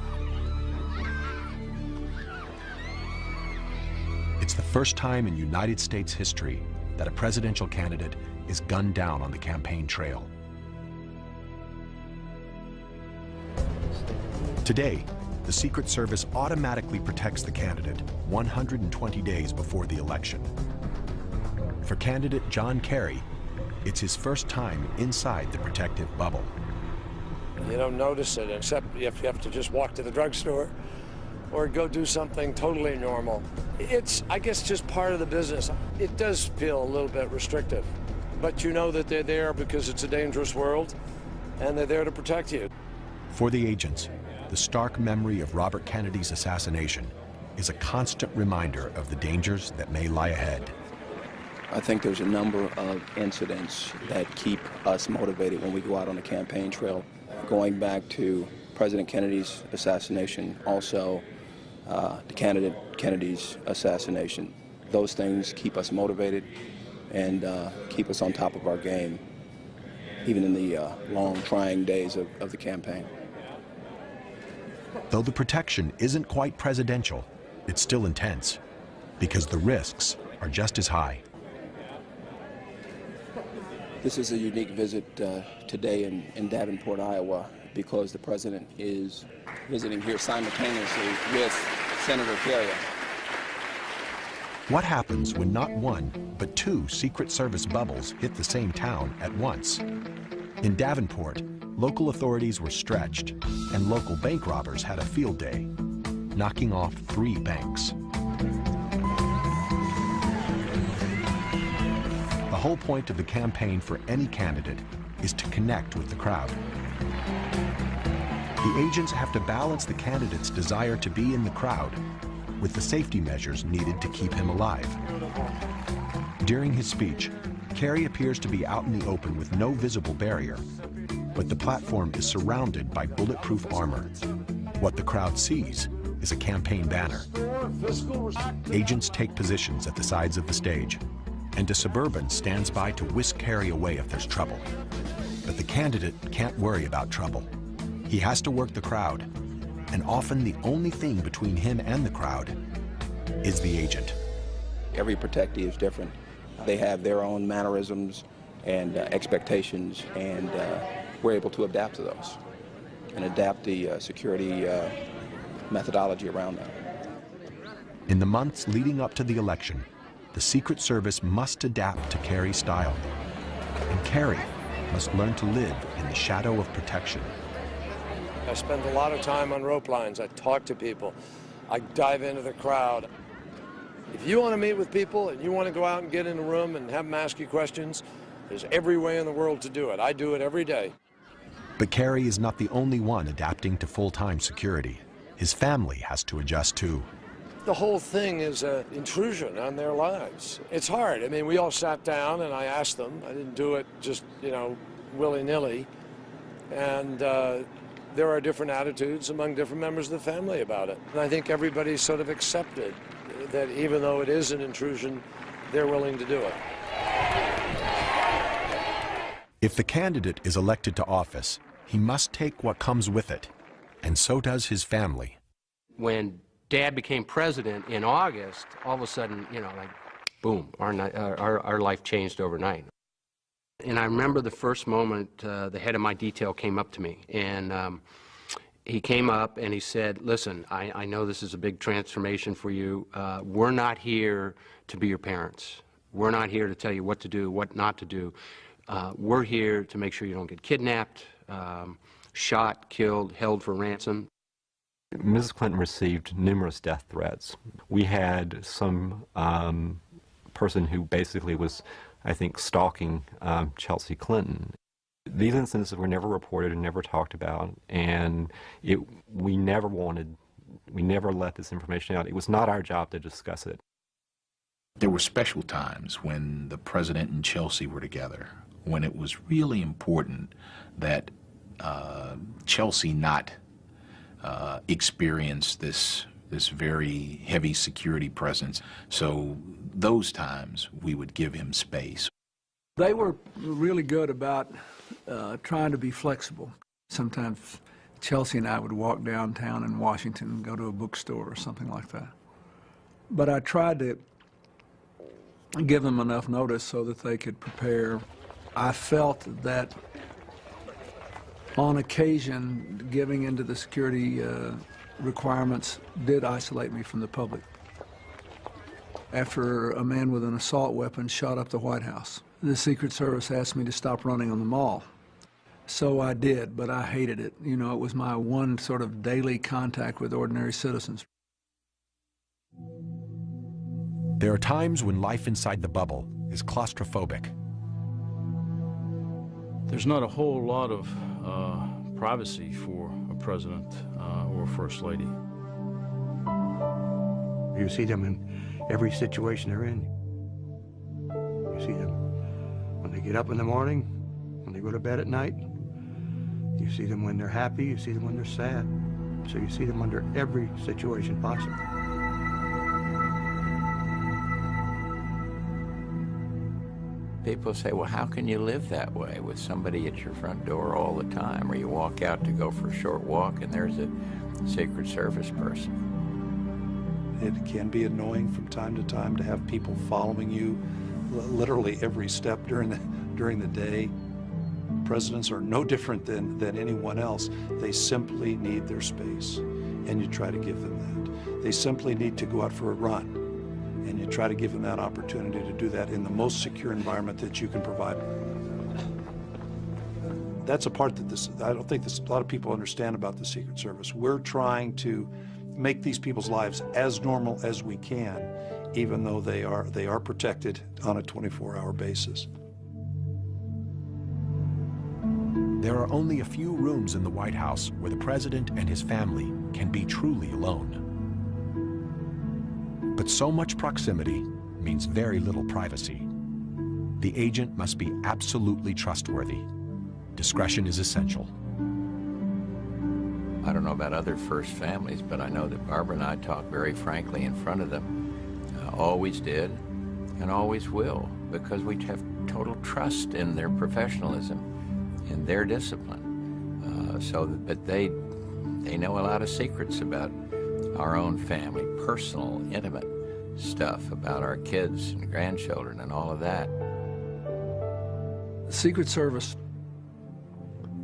It's the first time in United States history that a presidential candidate is gunned down on the campaign trail. Today, the Secret Service automatically protects the candidate 120 days before the election. For candidate John Kerry, it's his first time inside the protective bubble. You don't notice it, except if you have to just walk to the drugstore or go do something totally normal. It's, I guess, just part of the business. It does feel a little bit restrictive, but you know that they're there because it's a dangerous world, and they're there to protect you. For the agents, the stark memory of Robert Kennedy's assassination is a constant reminder of the dangers that may lie ahead. I think there's a number of incidents that keep us motivated when we go out on the campaign trail. Going back to President Kennedy's assassination, also the candidate Kennedy's assassination. Those things keep us motivated and keep us on top of our game, even in the long, trying days of the campaign. Though the protection isn't quite presidential, it's still intense, because the risks are just as high. This is a unique visit today in Davenport, Iowa, because the president is visiting here simultaneously with Senator Kerry. What happens when not one, but two Secret Service bubbles hit the same town at once? In Davenport, local authorities were stretched, and local bank robbers had a field day, knocking off 3 banks. The whole point of the campaign for any candidate is to connect with the crowd. The agents have to balance the candidate's desire to be in the crowd with the safety measures needed to keep him alive. During his speech, Kerry appears to be out in the open with no visible barrier, but the platform is surrounded by bulletproof armor. What the crowd sees is a campaign banner. Agents take positions at the sides of the stage, and a Suburban stands by to whisk Kerry away if there's trouble. But the candidate can't worry about trouble. He has to work the crowd, and often the only thing between him and the crowd is the agent. Every protectee is different. They have their own mannerisms and expectations, and we're able to adapt to those and adapt the security methodology around that. In the months leading up to the election, the Secret Service must adapt to Kerry's style, and Kerry must learn to live in the shadow of protection. I spend a lot of time on rope lines. I talk to people. I dive into the crowd. If you want to meet with people and you want to go out and get in a room and have them ask you questions, there's every way in the world to do it. I do it every day. But Kerry is not the only one adapting to full-time security. His family has to adjust too. The whole thing is an intrusion on their lives. It's hard. I mean, we all sat down and I asked them. I didn't do it just, you know, willy-nilly. And there are different attitudes among different members of the family about it. And I think everybody's sort of accepted that even though it is an intrusion, they're willing to do it. If the candidate is elected to office, he must take what comes with it, and so does his family. When Dad became president in August, all of a sudden, you know, like, boom, our life changed overnight. And I remember the first moment the head of my detail came up to me, and he came up and he said, listen, I know this is a big transformation for you. We're not here to be your parents. We're not here to tell you what to do, what not to do. We're here to make sure you don't get kidnapped, shot, killed, held for ransom. Mrs. Clinton received numerous death threats. We had some person who basically was, I think, stalking Chelsea Clinton. These incidents were never reported and never talked about, and we never let this information out. It was not our job to discuss it. There were special times when the president and Chelsea were together, when it was really important that Chelsea not experience this very heavy security presence. So those times we would give him space. They were really good about trying to be flexible. Sometimes Chelsea and I would walk downtown in Washington and go to a bookstore or something like that. But I tried to give them enough notice so that they could prepare. I felt that on occasion, giving into the security requirements did isolate me from the public. after a man with an assault weapon shot up the White House. The Secret Service asked me to stop running on the mall. So I did, but I hated it. You know, it was my one sort of daily contact with ordinary citizens. There are times when life inside the bubble is claustrophobic. There's not a whole lot of privacy for a president or a first lady. You see them in every situation they're in. You see them when they get up in the morning, when they go to bed at night. You see them when they're happy, you see them when they're sad. So you see them under every situation possible. People say, well, how can you live that way with somebody at your front door all the time? Or you walk out to go for a short walk and there's a Secret Service person. It can be annoying from time to time to have people following you literally every step during the day. Presidents are no different than anyone else. They simply need their space, and you try to give them that. They simply need to go out for a run, and you try to give them that opportunity to do that in the most secure environment that you can provide. That's a part that I don't think a lot of people understand about the Secret Service. We're trying to make these people's lives as normal as we can, even though they are protected on a 24-hour basis. There are only a few rooms in the White House where the president and his family can be truly alone. But so much proximity means very little privacy. The agent must be absolutely trustworthy. Discretion is essential. I don't know about other first families, but I know that Barbara and I talk very frankly in front of them. Always did and always will, because we have total trust in their professionalism, in their discipline. But they know a lot of secrets about our own family, personal, intimate stuff about our kids and grandchildren and all of that. The Secret Service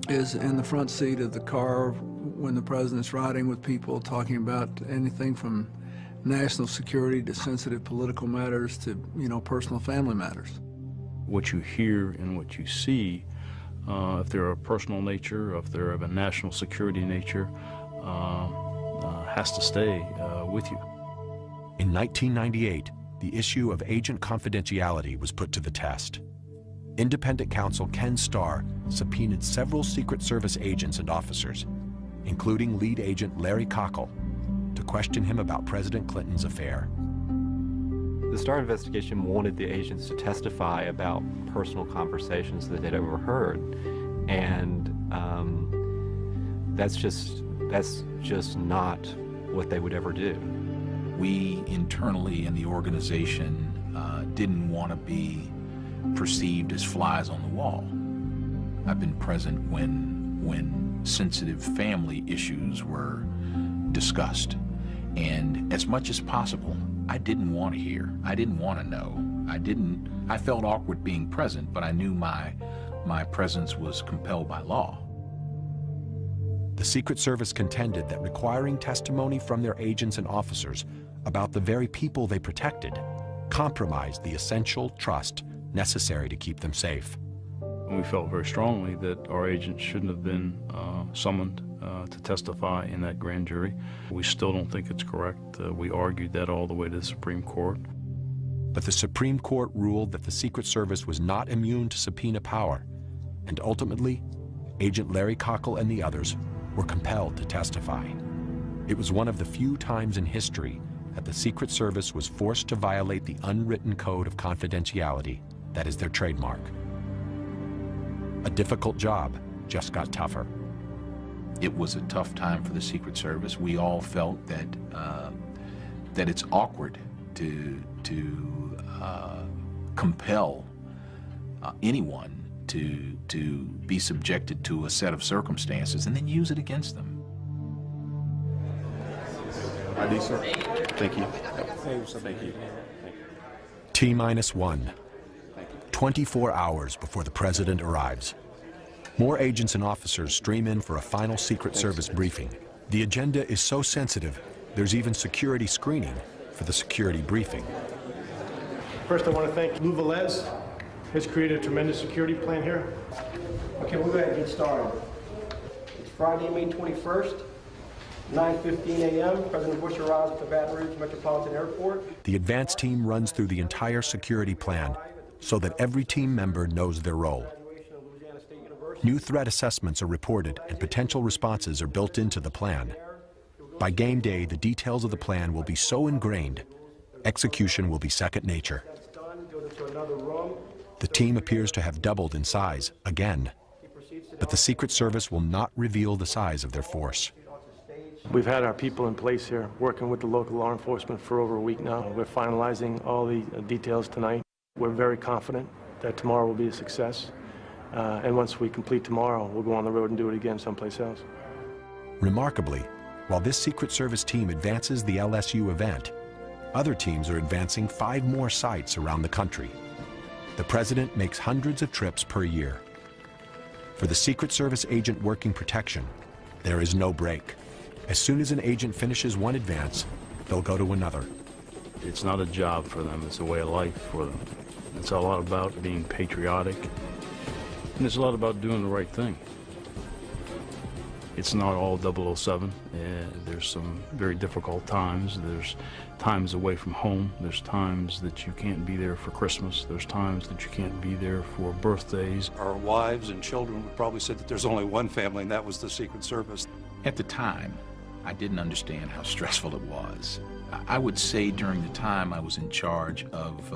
is in the front seat of the car when the president's riding with people, talking about anything from national security to sensitive political matters to, you know, personal family matters. What you hear and what you see, if they're of a personal nature, if they're of a national security nature, has to stay with you. In 1998, the issue of agent confidentiality was put to the test. Independent counsel Ken Starr subpoenaed several Secret Service agents and officers, including lead agent Larry Cockle, to question him about President Clinton's affair. The Starr investigation wanted the agents to testify about personal conversations that they'd overheard, and that's just not what they would ever do. We internally in the organization didn't want to be perceived as flies on the wall. I've been present when sensitive family issues were discussed, and as much as possible, I didn't want to hear. I didn't want to know. I felt awkward being present, but I knew my presence was compelled by law. The Secret Service contended that requiring testimony from their agents and officers about the very people they protected compromised the essential trust necessary to keep them safe. We felt very strongly that our agents shouldn't have been summoned to testify in that grand jury. We still don't think it's correct. We argued that all the way to the Supreme Court. But the Supreme Court ruled that the Secret Service was not immune to subpoena power, and ultimately, Agent Larry Cockle and the others were compelled to testify. It was one of the few times in history that the Secret Service was forced to violate the unwritten code of confidentiality that is their trademark. A difficult job just got tougher. It was a tough time for the Secret Service. We all felt that that it's awkward to compel anyone to be subjected to a set of circumstances and then use it against them. ID, sir. Thank you. Thank you. T-1, 24 hours before the president arrives. More agents and officers stream in for a final Secret Service briefing. The agenda is so sensitive, there's even security screening for the security briefing. First, I want to thank Lou Velez. He's created a tremendous security plan here. Okay, we'll go ahead and get started. It's Friday, May 21st, 9:15 a.m. President Bush arrives at the Baton Rouge Metropolitan Airport. The advance team runs through the entire security plan so that every team member knows their role. New threat assessments are reported and potential responses are built into the plan. By game day, the details of the plan will be so ingrained, execution will be second nature. The team appears to have doubled in size again, but the Secret Service will not reveal the size of their force. We've had our people in place here working with the local law enforcement for over a week now. We're finalizing all the details tonight. We're very confident that tomorrow will be a success. And once we complete tomorrow, we'll go on the road and do it again someplace else. Remarkably, while this Secret Service team advances the LSU event, other teams are advancing 5 more sites around the country. The president makes hundreds of trips per year. For the Secret Service agent working protection, there is no break. As soon as an agent finishes one advance, they'll go to another. It's not a job for them, it's a way of life for them. It's a lot about being patriotic, and it's a lot about doing the right thing. It's not all 007. There's some very difficult times. There's times away from home. There's times that you can't be there for Christmas. There's times that you can't be there for birthdays. Our wives and children would probably say that there's only one family, and that was the Secret Service. At the time, I didn't understand how stressful it was. I would say during the time I was in charge of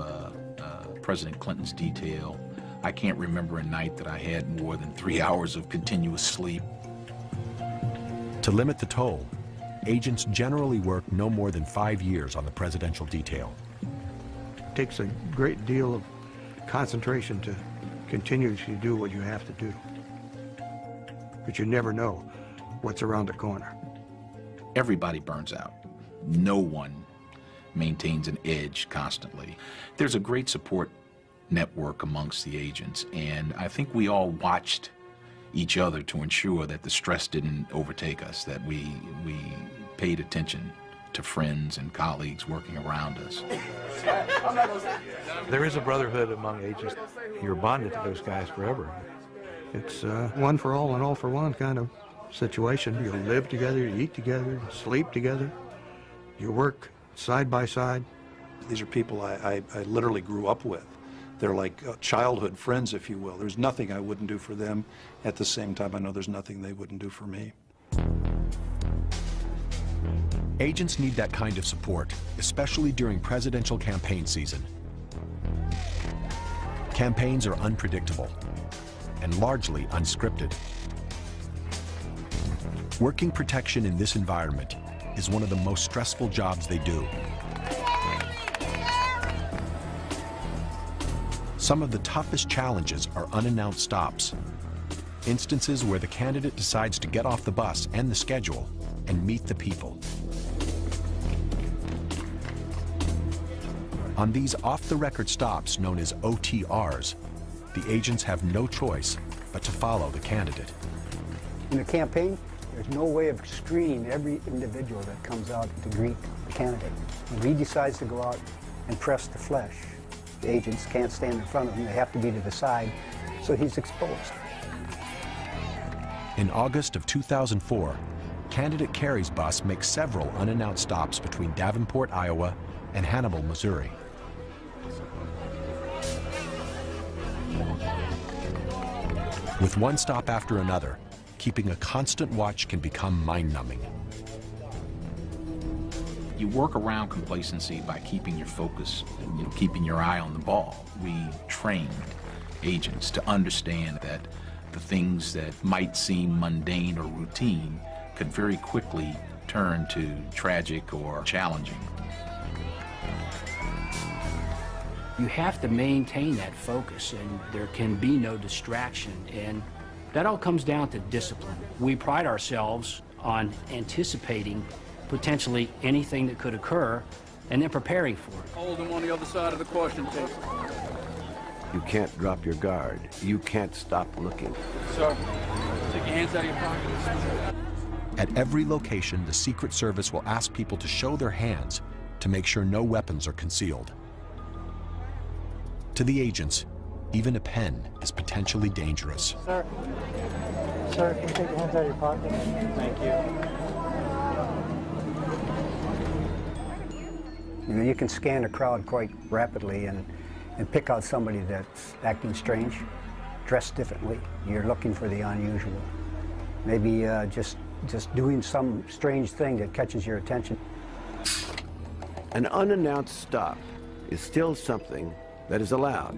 President Clinton's detail, I can't remember a night that I had more than 3 hours of continuous sleep. To limit the toll, agents generally work no more than 5 years on the presidential detail. It takes a great deal of concentration to continuously do what you have to do. But you never know what's around the corner. Everybody burns out. No one maintains an edge constantly. There's a great support network amongst the agents, and I think we all watched each other to ensure that the stress didn't overtake us, that we paid attention to friends and colleagues working around us. There is a brotherhood among agents. You're bonded to those guys forever. It's one for all and all for one kind of situation. You live together, you eat together, you sleep together, you work side by side. These are people I literally grew up with. They're like childhood friends, if you will. There's nothing I wouldn't do for them. At the same time, I know there's nothing they wouldn't do for me. Agents need that kind of support, especially during presidential campaign season. Campaigns are unpredictable and largely unscripted. Working protection in this environment is one of the most stressful jobs they do. Some of the toughest challenges are unannounced stops, instances where the candidate decides to get off the bus and the schedule and meet the people. On these off-the-record stops, known as OTRs, the agents have no choice but to follow the candidate. In a campaign, there's no way of screening every individual that comes out to greet the candidate. When he decides to go out and press the flesh, the agents can't stand in front of him. They have to be to the side, so he's exposed. In August of 2004, candidate Kerry's bus makes several unannounced stops between Davenport, Iowa, and Hannibal, Missouri. With one stop after another, keeping a constant watch can become mind-numbing. You work around complacency by keeping your focus, keeping your eye on the ball. We trained agents to understand that the things that might seem mundane or routine could very quickly turn to tragic or challenging. You have to maintain that focus, and there can be no distraction, and that all comes down to discipline. We pride ourselves on anticipating potentially anything that could occur and then preparing for it. Hold them on the other side of the question table. You can't drop your guard. You can't stop looking. Sir, take your hands out of your pockets. At every location, the Secret Service will ask people to show their hands to make sure no weapons are concealed. To the agents, even a pen is potentially dangerous. Sir, can you take your hands out of your pocket? Thank you. You know, you can scan a crowd quite rapidly and pick out somebody that's acting strange, dressed differently. You're looking for the unusual. Maybe just doing some strange thing that catches your attention. An unannounced stop is still something that is allowed.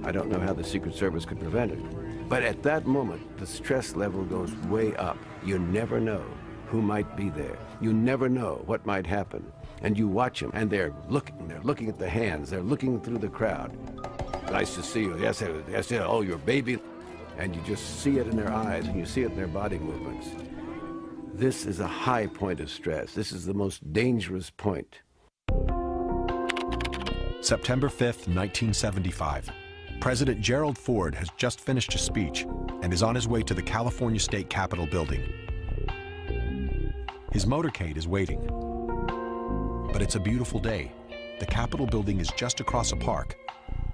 I don't know how the Secret Service could prevent it. But at that moment, the stress level goes way up. You never know who might be there. You never know what might happen. And you watch them, and they're looking at the hands, they're looking through the crowd. Nice to see you. Yes, yes, yeah. Oh, your baby. And you just see it in their eyes, and you see it in their body movements. This is a high point of stress. This is the most dangerous point. September 5th, 1975. President Gerald Ford has just finished a speech and is on his way to the California State Capitol building. His motorcade is waiting. But it's a beautiful day. The Capitol building is just across a park,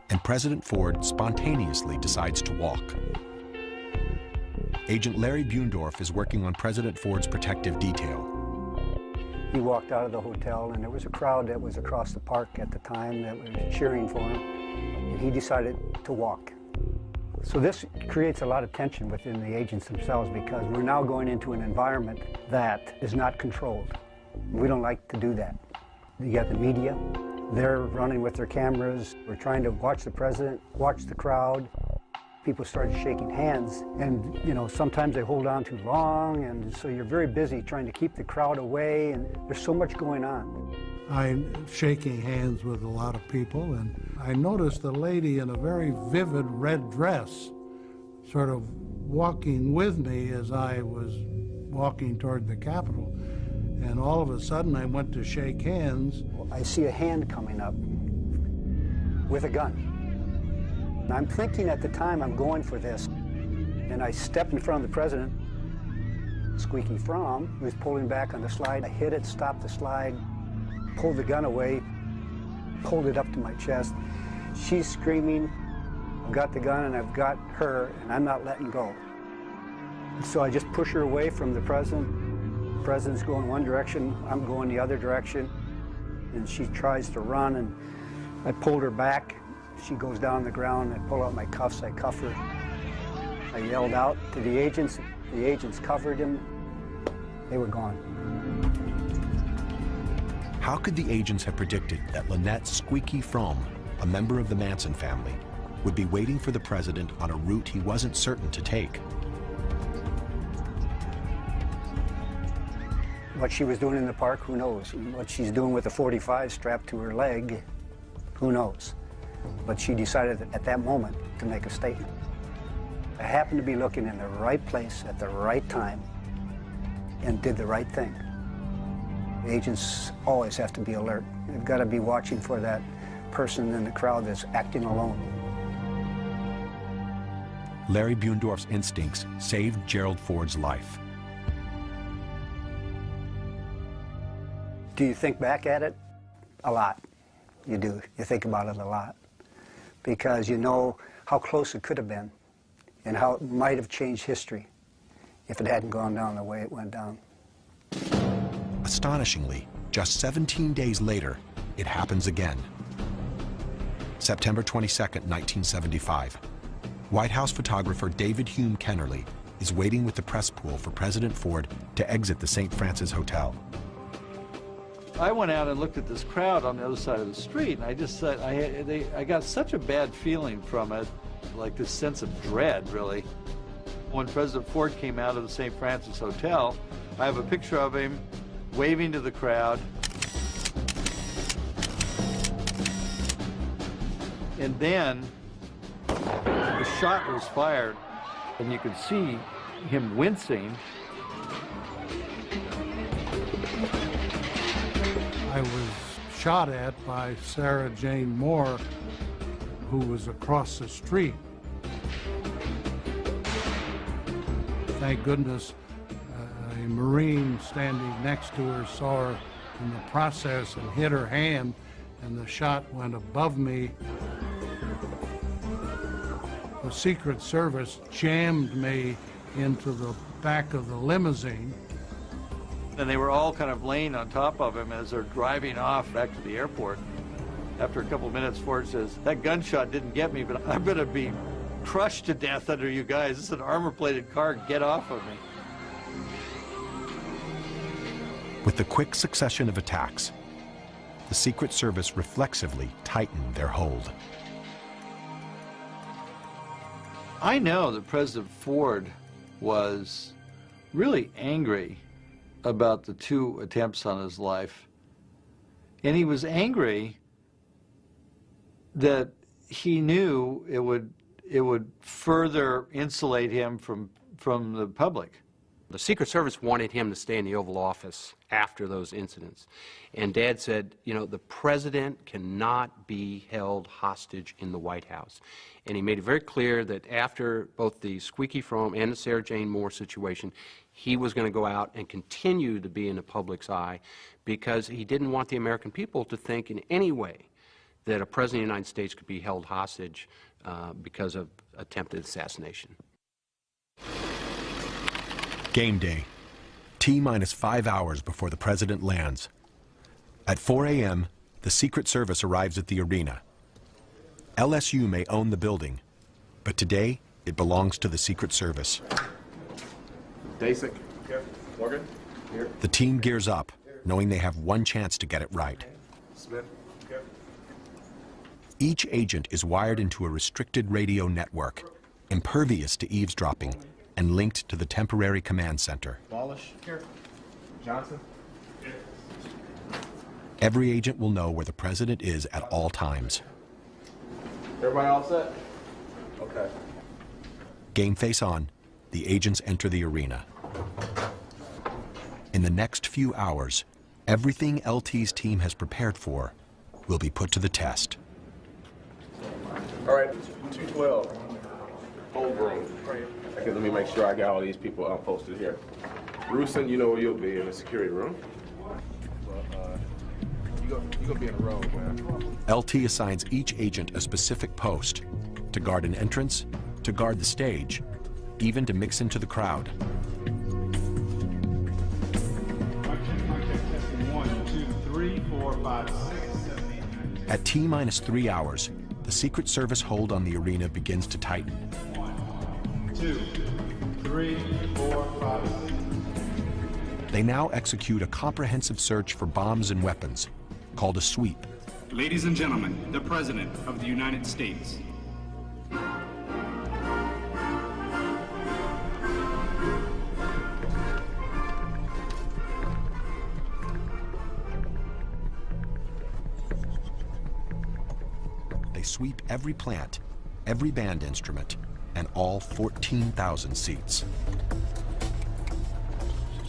and President Ford spontaneously decides to walk. Agent Larry Buendorf is working on President Ford's protective detail. He walked out of the hotel, and there was a crowd that was across the park at the time that was cheering for him, and he decided to walk. So this creates a lot of tension within the agents themselves, because we're now going into an environment that is not controlled. We don't like to do that. You got the media, they're running with their cameras. We're trying to watch the president, watch the crowd. People started shaking hands, and you know, sometimes they hold on too long, and so you're very busy trying to keep the crowd away, and there's so much going on. I'm shaking hands with a lot of people, and I noticed a lady in a very vivid red dress sort of walking with me as I was walking toward the Capitol. And all of a sudden, I went to shake hands. I see a hand coming up with a gun. And I'm thinking at the time, I'm going for this. And I stepped in front of the president. Squeaky Fromm was pulling back on the slide. I hit it, stopped the slide, pulled the gun away, pulled it up to my chest. She's screaming. I've got the gun and I've got her, and I'm not letting go. So I just push her away from the president. The president's going one direction, I'm going the other direction, and she tries to run, and I pulled her back. She goes down the ground, I pull out my cuffs, I cuff her. I yelled out to the agents covered him, they were gone. How could the agents have predicted that Lynette Squeaky Fromm, a member of the Manson family, would be waiting for the president on a route he wasn't certain to take? What she was doing in the park, who knows? What she's doing with a .45 strapped to her leg, who knows? But she decided at that moment to make a statement. I happened to be looking in the right place at the right time and did the right thing. Agents always have to be alert. They've got to be watching for that person in the crowd that's acting alone. Larry Buendorf's instincts saved Gerald Ford's life. Do you think back at it? A lot. You do. You think about it a lot. Because you know how close it could have been and how it might have changed history if it hadn't gone down the way it went down. Astonishingly, just 17 days later, it happens again. September 22nd, 1975. White House photographer David Hume Kennerly is waiting with the press pool for President Ford to exit the St. Francis Hotel. I went out and looked at this crowd on the other side of the street, and I just thought I got such a bad feeling from it, like this sense of dread, really. When President Ford came out of the St. Francis Hotel, I have a picture of him waving to the crowd. And then the shot was fired, and you could see him wincing. I was shot at by Sarah Jane Moore, who was across the street. Thank goodness a Marine standing next to her saw her in the process and hit her hand, and the shot went above me. Secret Service jammed me into the back of the limousine. And they were all kind of laying on top of him as they're driving off back to the airport. After a couple of minutes, Ford says, "That gunshot didn't get me, but I'm going to be crushed to death under you guys. This is an armor-plated car. Get off of me." With the quick succession of attacks, the Secret Service reflexively tightened their hold. I know that President Ford was really angry about the 2 attempts on his life. And he was angry that he knew it would further insulate him from the public. The Secret Service wanted him to stay in the Oval Office after those incidents. And Dad said, you know, the president cannot be held hostage in the White House. And he made it very clear that after both the Squeaky Fromme and the Sarah Jane Moore situation, he was going to go out and continue to be in the public's eye because he didn't want the American people to think in any way that a president of the United States could be held hostage because of attempted assassination. Game day. T-minus 5 hours before the president lands. At 4 a.m., the Secret Service arrives at the arena. LSU may own the building, but today it belongs to the Secret Service. Basic. Here. Morgan. Here. The team gears up, knowing they have one chance to get it right. Smith. Here. Each agent is wired into a restricted radio network, impervious to eavesdropping, and linked to the temporary command center. Wallish. Here. Johnson. Here. Every agent will know where the president is at all times. Everybody all set? Okay. Game face on, the agents enter the arena. In the next few hours, everything LT's team has prepared for will be put to the test. All right, 212. Hold room. Okay, let me make sure I got all these people posted here. Rusin, you know where you'll be in the security room. You're gonna be in a row, man. LT assigns each agent a specific post to guard an entrance, to guard the stage, even to mix into the crowd. At T-minus 3 hours, the Secret Service hold on the arena begins to tighten. 1, 2, 3, 4, 5, 6. They now execute a comprehensive search for bombs and weapons, called a sweep. Ladies and gentlemen, the President of the United States. They sweep every plant, every band instrument, and all 14,000 seats.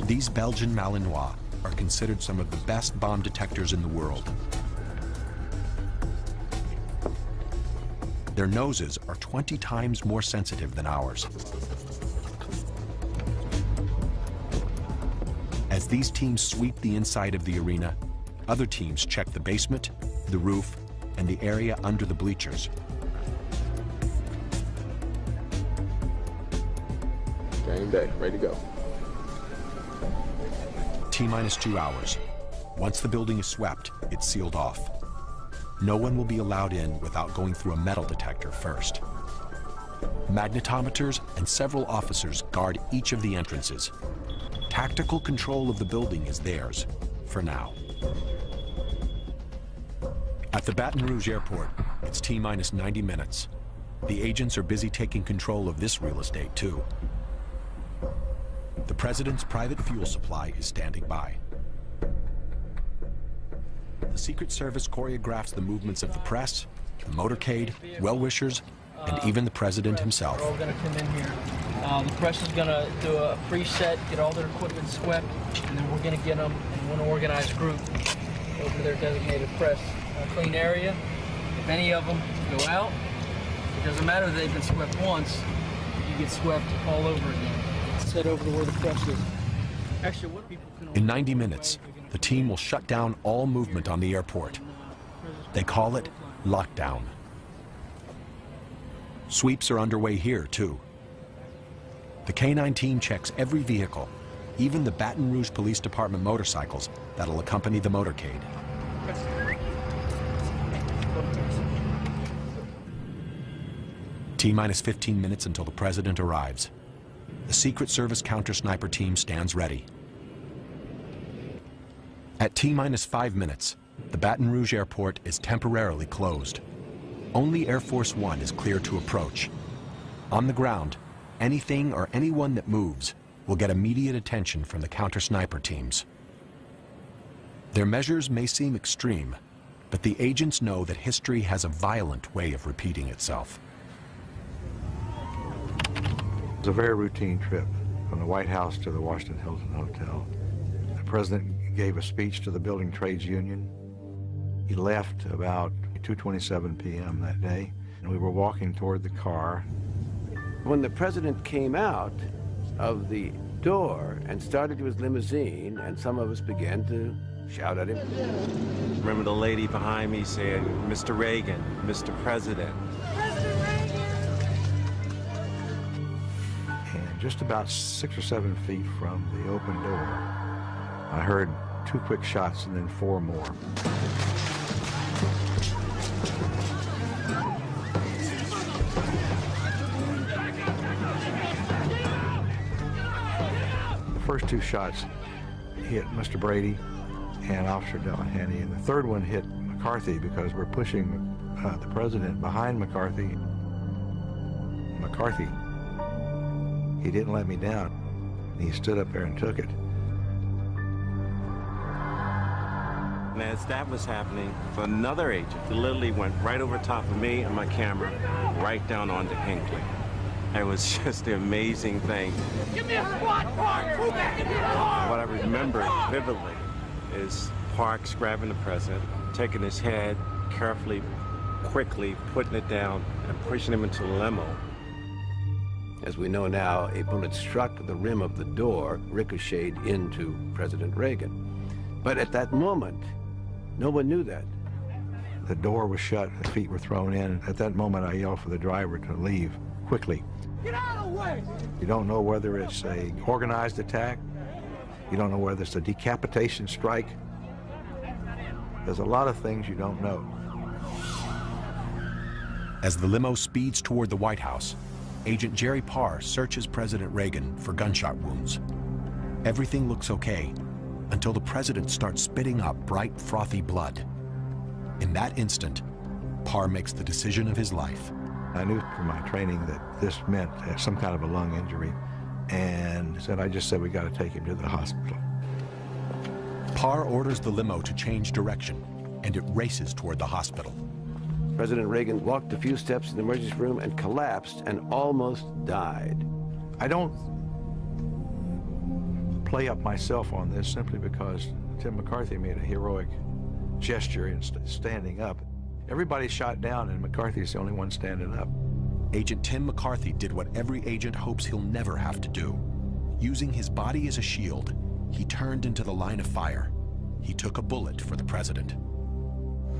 These Belgian Malinois are considered some of the best bomb detectors in the world. Their noses are 20 times more sensitive than ours. As these teams sweep the inside of the arena, other teams check the basement, the roof, and the area under the bleachers. Game day, ready to go. T-minus 2 hours. Once the building is swept, it's sealed off. No one will be allowed in without going through a metal detector first. Magnetometers and several officers guard each of the entrances. Tactical control of the building is theirs, for now. At the Baton Rouge airport, it's T-minus 90 minutes. The agents are busy taking control of this real estate, too. The president's private fuel supply is standing by. The Secret Service choreographs the movements of the press, the motorcade, well-wishers, and even the president himself. We're all going to come in here. The press is going to do a preset, get all their equipment swept, and then we're going to get them in one organized group over their designated press clean area. If any of them go out, it doesn't matter if they've been swept once, you get swept all over again. Let's head over to where the press is. Actually, what people can... In 90 minutes, the team will shut down all movement on the airport. They call it lockdown. Sweeps are underway here, too. The K-9 team checks every vehicle, even the Baton Rouge Police Department motorcycles that'll accompany the motorcade. T-minus 15 minutes until the president arrives. The Secret Service counter-sniper team stands ready. At T-minus 5 minutes, the Baton Rouge airport is temporarily closed. Only Air Force One is clear to approach. On the ground, anything or anyone that moves will get immediate attention from the counter-sniper teams. Their measures may seem extreme, but the agents know that history has a violent way of repeating itself. It was a very routine trip from the White House to the Washington Hilton Hotel. The president gave a speech to the Building Trades Union. He left about 2:27 p.m. that day, and we were walking toward the car. When the president came out of the door and started to his limousine, and some of us began to shout at him. Remember the lady behind me saying, "Mr. Reagan, Mr. President." And just about 6 or 7 feet from the open door, I heard 2 quick shots and then 4 more. The first 2 shots hit Mr. Brady and Officer Delahanty, and the third one hit McCarthy because we're pushing the president behind McCarthy. McCarthy, he didn't let me down. He stood up there and took it. And as that was happening, another agent literally went right over top of me and my camera, right down onto Hinckley. It was just an amazing thing. Give me a squad, Parks! Move back into the car! What I remember vividly is Parks grabbing the president, taking his head, carefully, quickly putting it down and pushing him into the limo. As we know now, a bullet struck the rim of the door, ricocheted into President Reagan. But at that moment, no one knew that. The door was shut, the feet were thrown in. At that moment, I yelled for the driver to leave quickly. Get out of the way! You don't know whether it's an organized attack. You don't know whether it's a decapitation strike. There's a lot of things you don't know. As the limo speeds toward the White House, Agent Jerry Parr searches President Reagan for gunshot wounds. Everything looks okay until the president starts spitting up bright, frothy blood. In that instant, Parr makes the decision of his life. I knew from my training that this meant some kind of a lung injury, and I just said, we got to take him to the hospital. Parr orders the limo to change direction, and it races toward the hospital. President Reagan walked a few steps in the emergency room and collapsed and almost died. I don't play up myself on this simply because Tim McCarthy made a heroic gesture in standing up. Everybody's shot down and McCarthy's the only one standing up. Agent Tim McCarthy did what every agent hopes he'll never have to do. Using his body as a shield, he turned into the line of fire. He took a bullet for the president.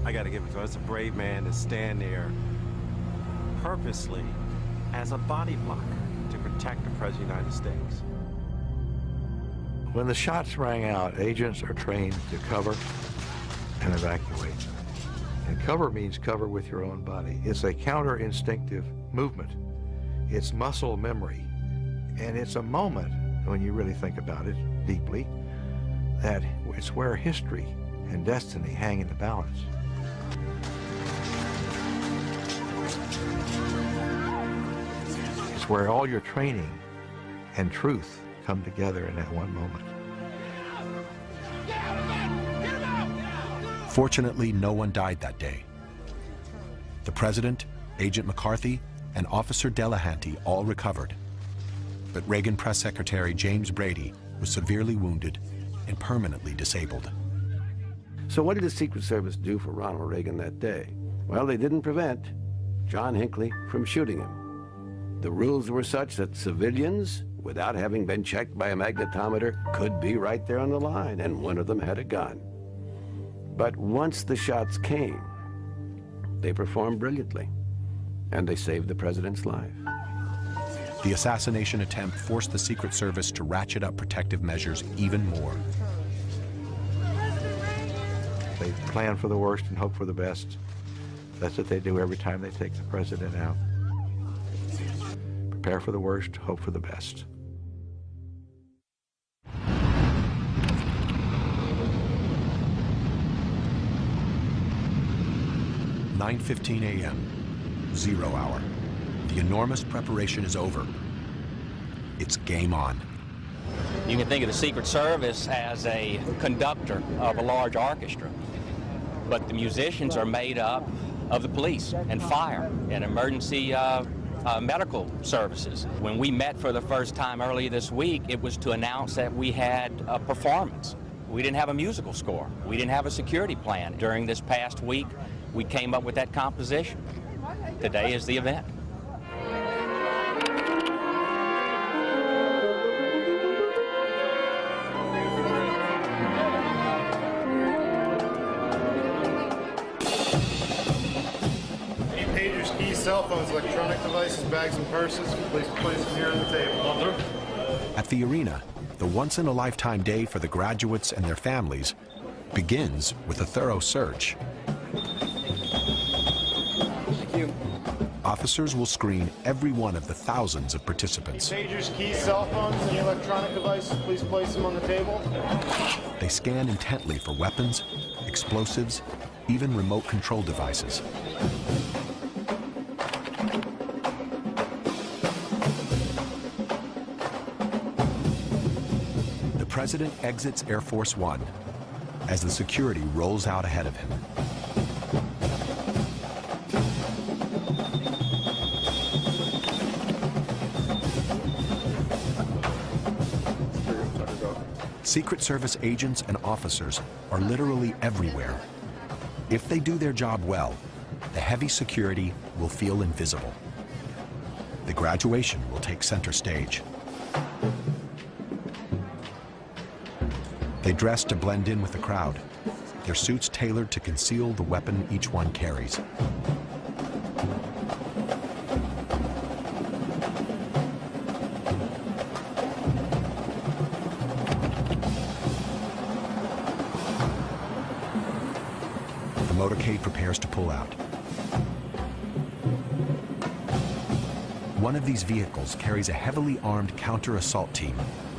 I got to give it to him. It's a brave man to stand there purposely as a body block to protect the President of the United States. When the shots rang out, agents are trained to cover and evacuate. And cover means cover with your own body. It's a counter-instinctive movement. It's muscle memory. And it's a moment, when you really think about it deeply, that it's where history and destiny hang in the balance. It's where all your training and truth come together in that one moment. Fortunately, no one died that day. The president, Agent McCarthy, and Officer Delahanty all recovered. But Reagan Press Secretary James Brady was severely wounded and permanently disabled. So what did the Secret Service do for Ronald Reagan that day? Well, they didn't prevent John Hinckley from shooting him. The rules were such that civilians, without having been checked by a magnetometer, could be right there on the line, and one of them had a gun. But once the shots came, they performed brilliantly. and they saved the president's life. The assassination attempt forced the Secret Service to ratchet up protective measures even more. They plan for the worst and hope for the best. That's what they do every time they take the president out. Prepare for the worst, hope for the best. "9:15 a.m., 0 hour. The enormous preparation is over. It's game on. You can think of the Secret Service as a conductor of a large orchestra, but the musicians are made up of the police and fire and emergency medical services. When we met for the first time earlier this week, it was to announce that we had a performance. We didn't have a musical score. We didn't have a security plan. During this past week, we came up with that composition. Today is the event. Cell phones, electronic devices, bags, and purses. Please place them here on the table. At the arena, the once-in-a-lifetime day for the graduates and their families begins with a thorough search. Thank you. Officers will screen every one of the thousands of participants. Pagers, keys, cell phones, and electronic devices. Please place them on the table. They scan intently for weapons, explosives, even remote control devices. The president exits Air Force One as the security rolls out ahead of him. Secret Service agents and officers are literally everywhere. If they do their job well, the heavy security will feel invisible. The graduation will take center stage. They dress to blend in with the crowd, their suits tailored to conceal the weapon each one carries. The motorcade prepares to pull out. One of these vehicles carries a heavily armed counter-assault team,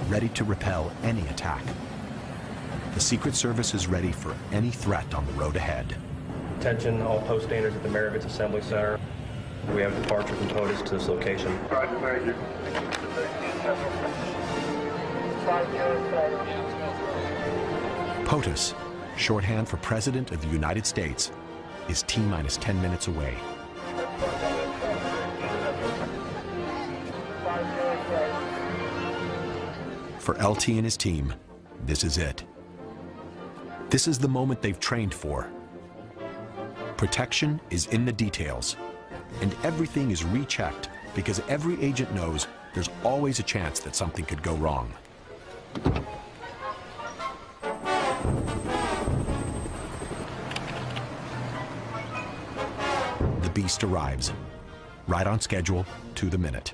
ready to repel any attack. The Secret Service is ready for any threat on the road ahead. Attention all post standards at the Maravich Assembly Center. We have a departure from POTUS to this location. POTUS, shorthand for President of the United States, is T-minus 10 minutes away. For LT and his team, this is it. This is the moment they've trained for. Protection is in the details, and everything is rechecked because every agent knows there's always a chance that something could go wrong. The beast arrives, right on schedule, to the minute.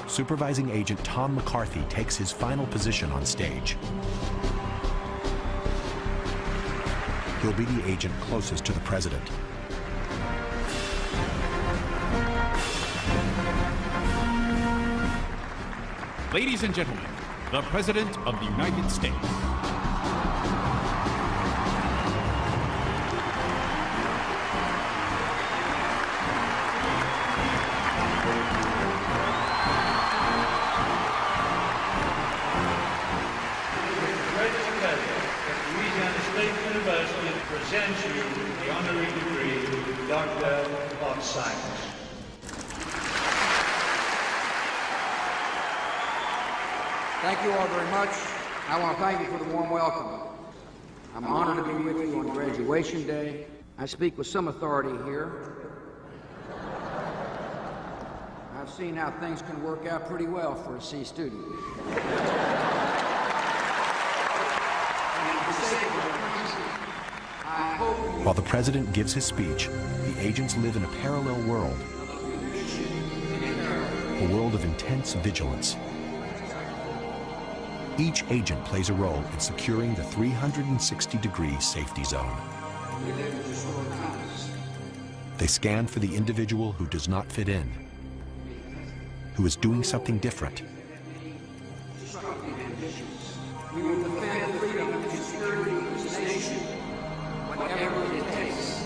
Supervising Agent Tom McCarthy takes his final position on stage. He'll be the agent closest to the president. Ladies and gentlemen, the President of the United States. Presents you the honorary degree, Doctor of Science. Thank you all very much. I want to thank you for the warm welcome. I'm honored to be with you on graduation day. I speak with some authority here. I've seen how things can work out pretty well for a C student. While the president gives his speech, the agents live in a parallel world, a world of intense vigilance. Each agent plays a role in securing the 360-degree safety zone. They scan for the individual who does not fit in, who is doing something different. We will defend freedom and security of this nation, whatever it takes.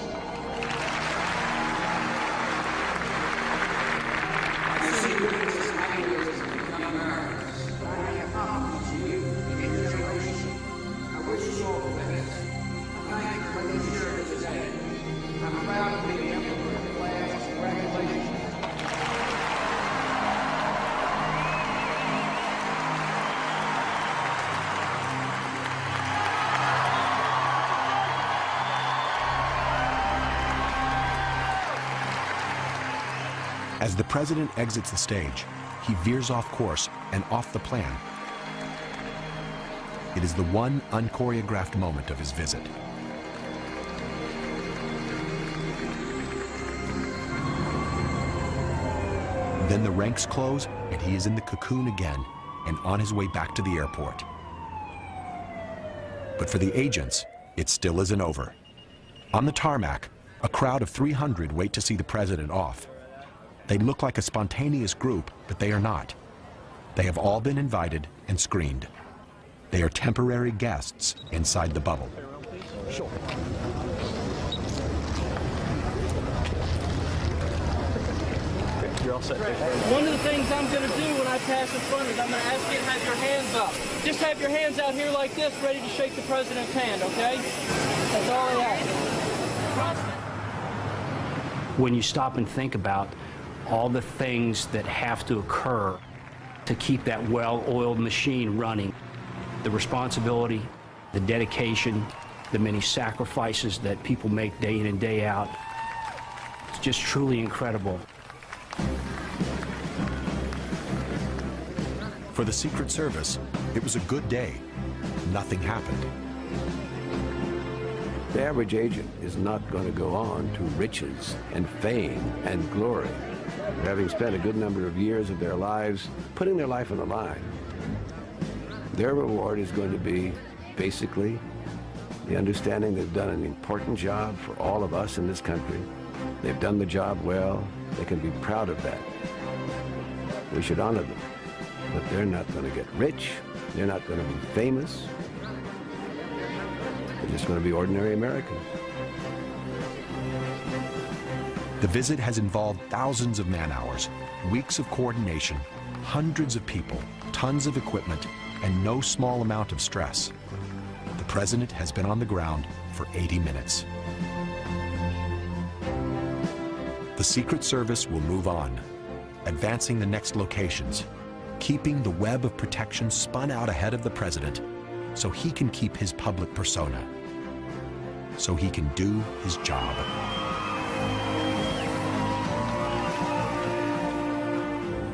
I see witnesses and ideas of young Americans. I have confidence in you and your generation. I wish you all the best. I thank you for letting me share this today. I'm proud to be a member of your class. Congratulations. As the president exits the stage, he veers off course and off the plan. It is the one unchoreographed moment of his visit. Then the ranks close, and he is in the cocoon again and on his way back to the airport. But for the agents, it still isn't over. On the tarmac, a crowd of 300 wait to see the president off. They look like a spontaneous group, but they are not. They have all been invited and screened. They are temporary guests inside the bubble. Sure. You're all set. One of the things I'm going to do when I pass in front is I'm going to ask you to have your hands up. Just have your hands out here like this, ready to shake the president's hand, okay? That's all I ask. When you stop and think about all the things that have to occur to keep that well-oiled machine running, the responsibility, the dedication, the many sacrifices that people make day in and day out, it's just truly incredible. For the Secret Service, it was a good day. Nothing happened. The average agent is not going to go on to riches and fame and glory, having spent a good number of years of their lives putting their life on the line. Their reward is going to be basically the understanding they've done an important job for all of us in this country. They've done the job well. They can be proud of that. We should honor them. But they're not going to get rich. They're not going to be famous. They're just going to be ordinary Americans. The visit has involved thousands of man-hours, weeks of coordination, hundreds of people, tons of equipment, and no small amount of stress. The president has been on the ground for 80 minutes. The Secret Service will move on, advancing the next locations, keeping the web of protection spun out ahead of the president so he can keep his public persona, so he can do his job.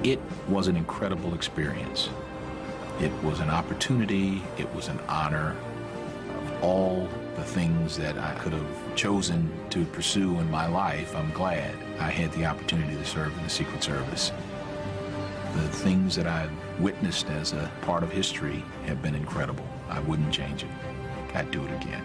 It was an incredible experience. It was an opportunity, it was an honor. Of all the things that I could have chosen to pursue in my life, I'm glad I had the opportunity to serve in the Secret Service. The things that I've witnessed as a part of history have been incredible. I wouldn't change it. I'd do it again.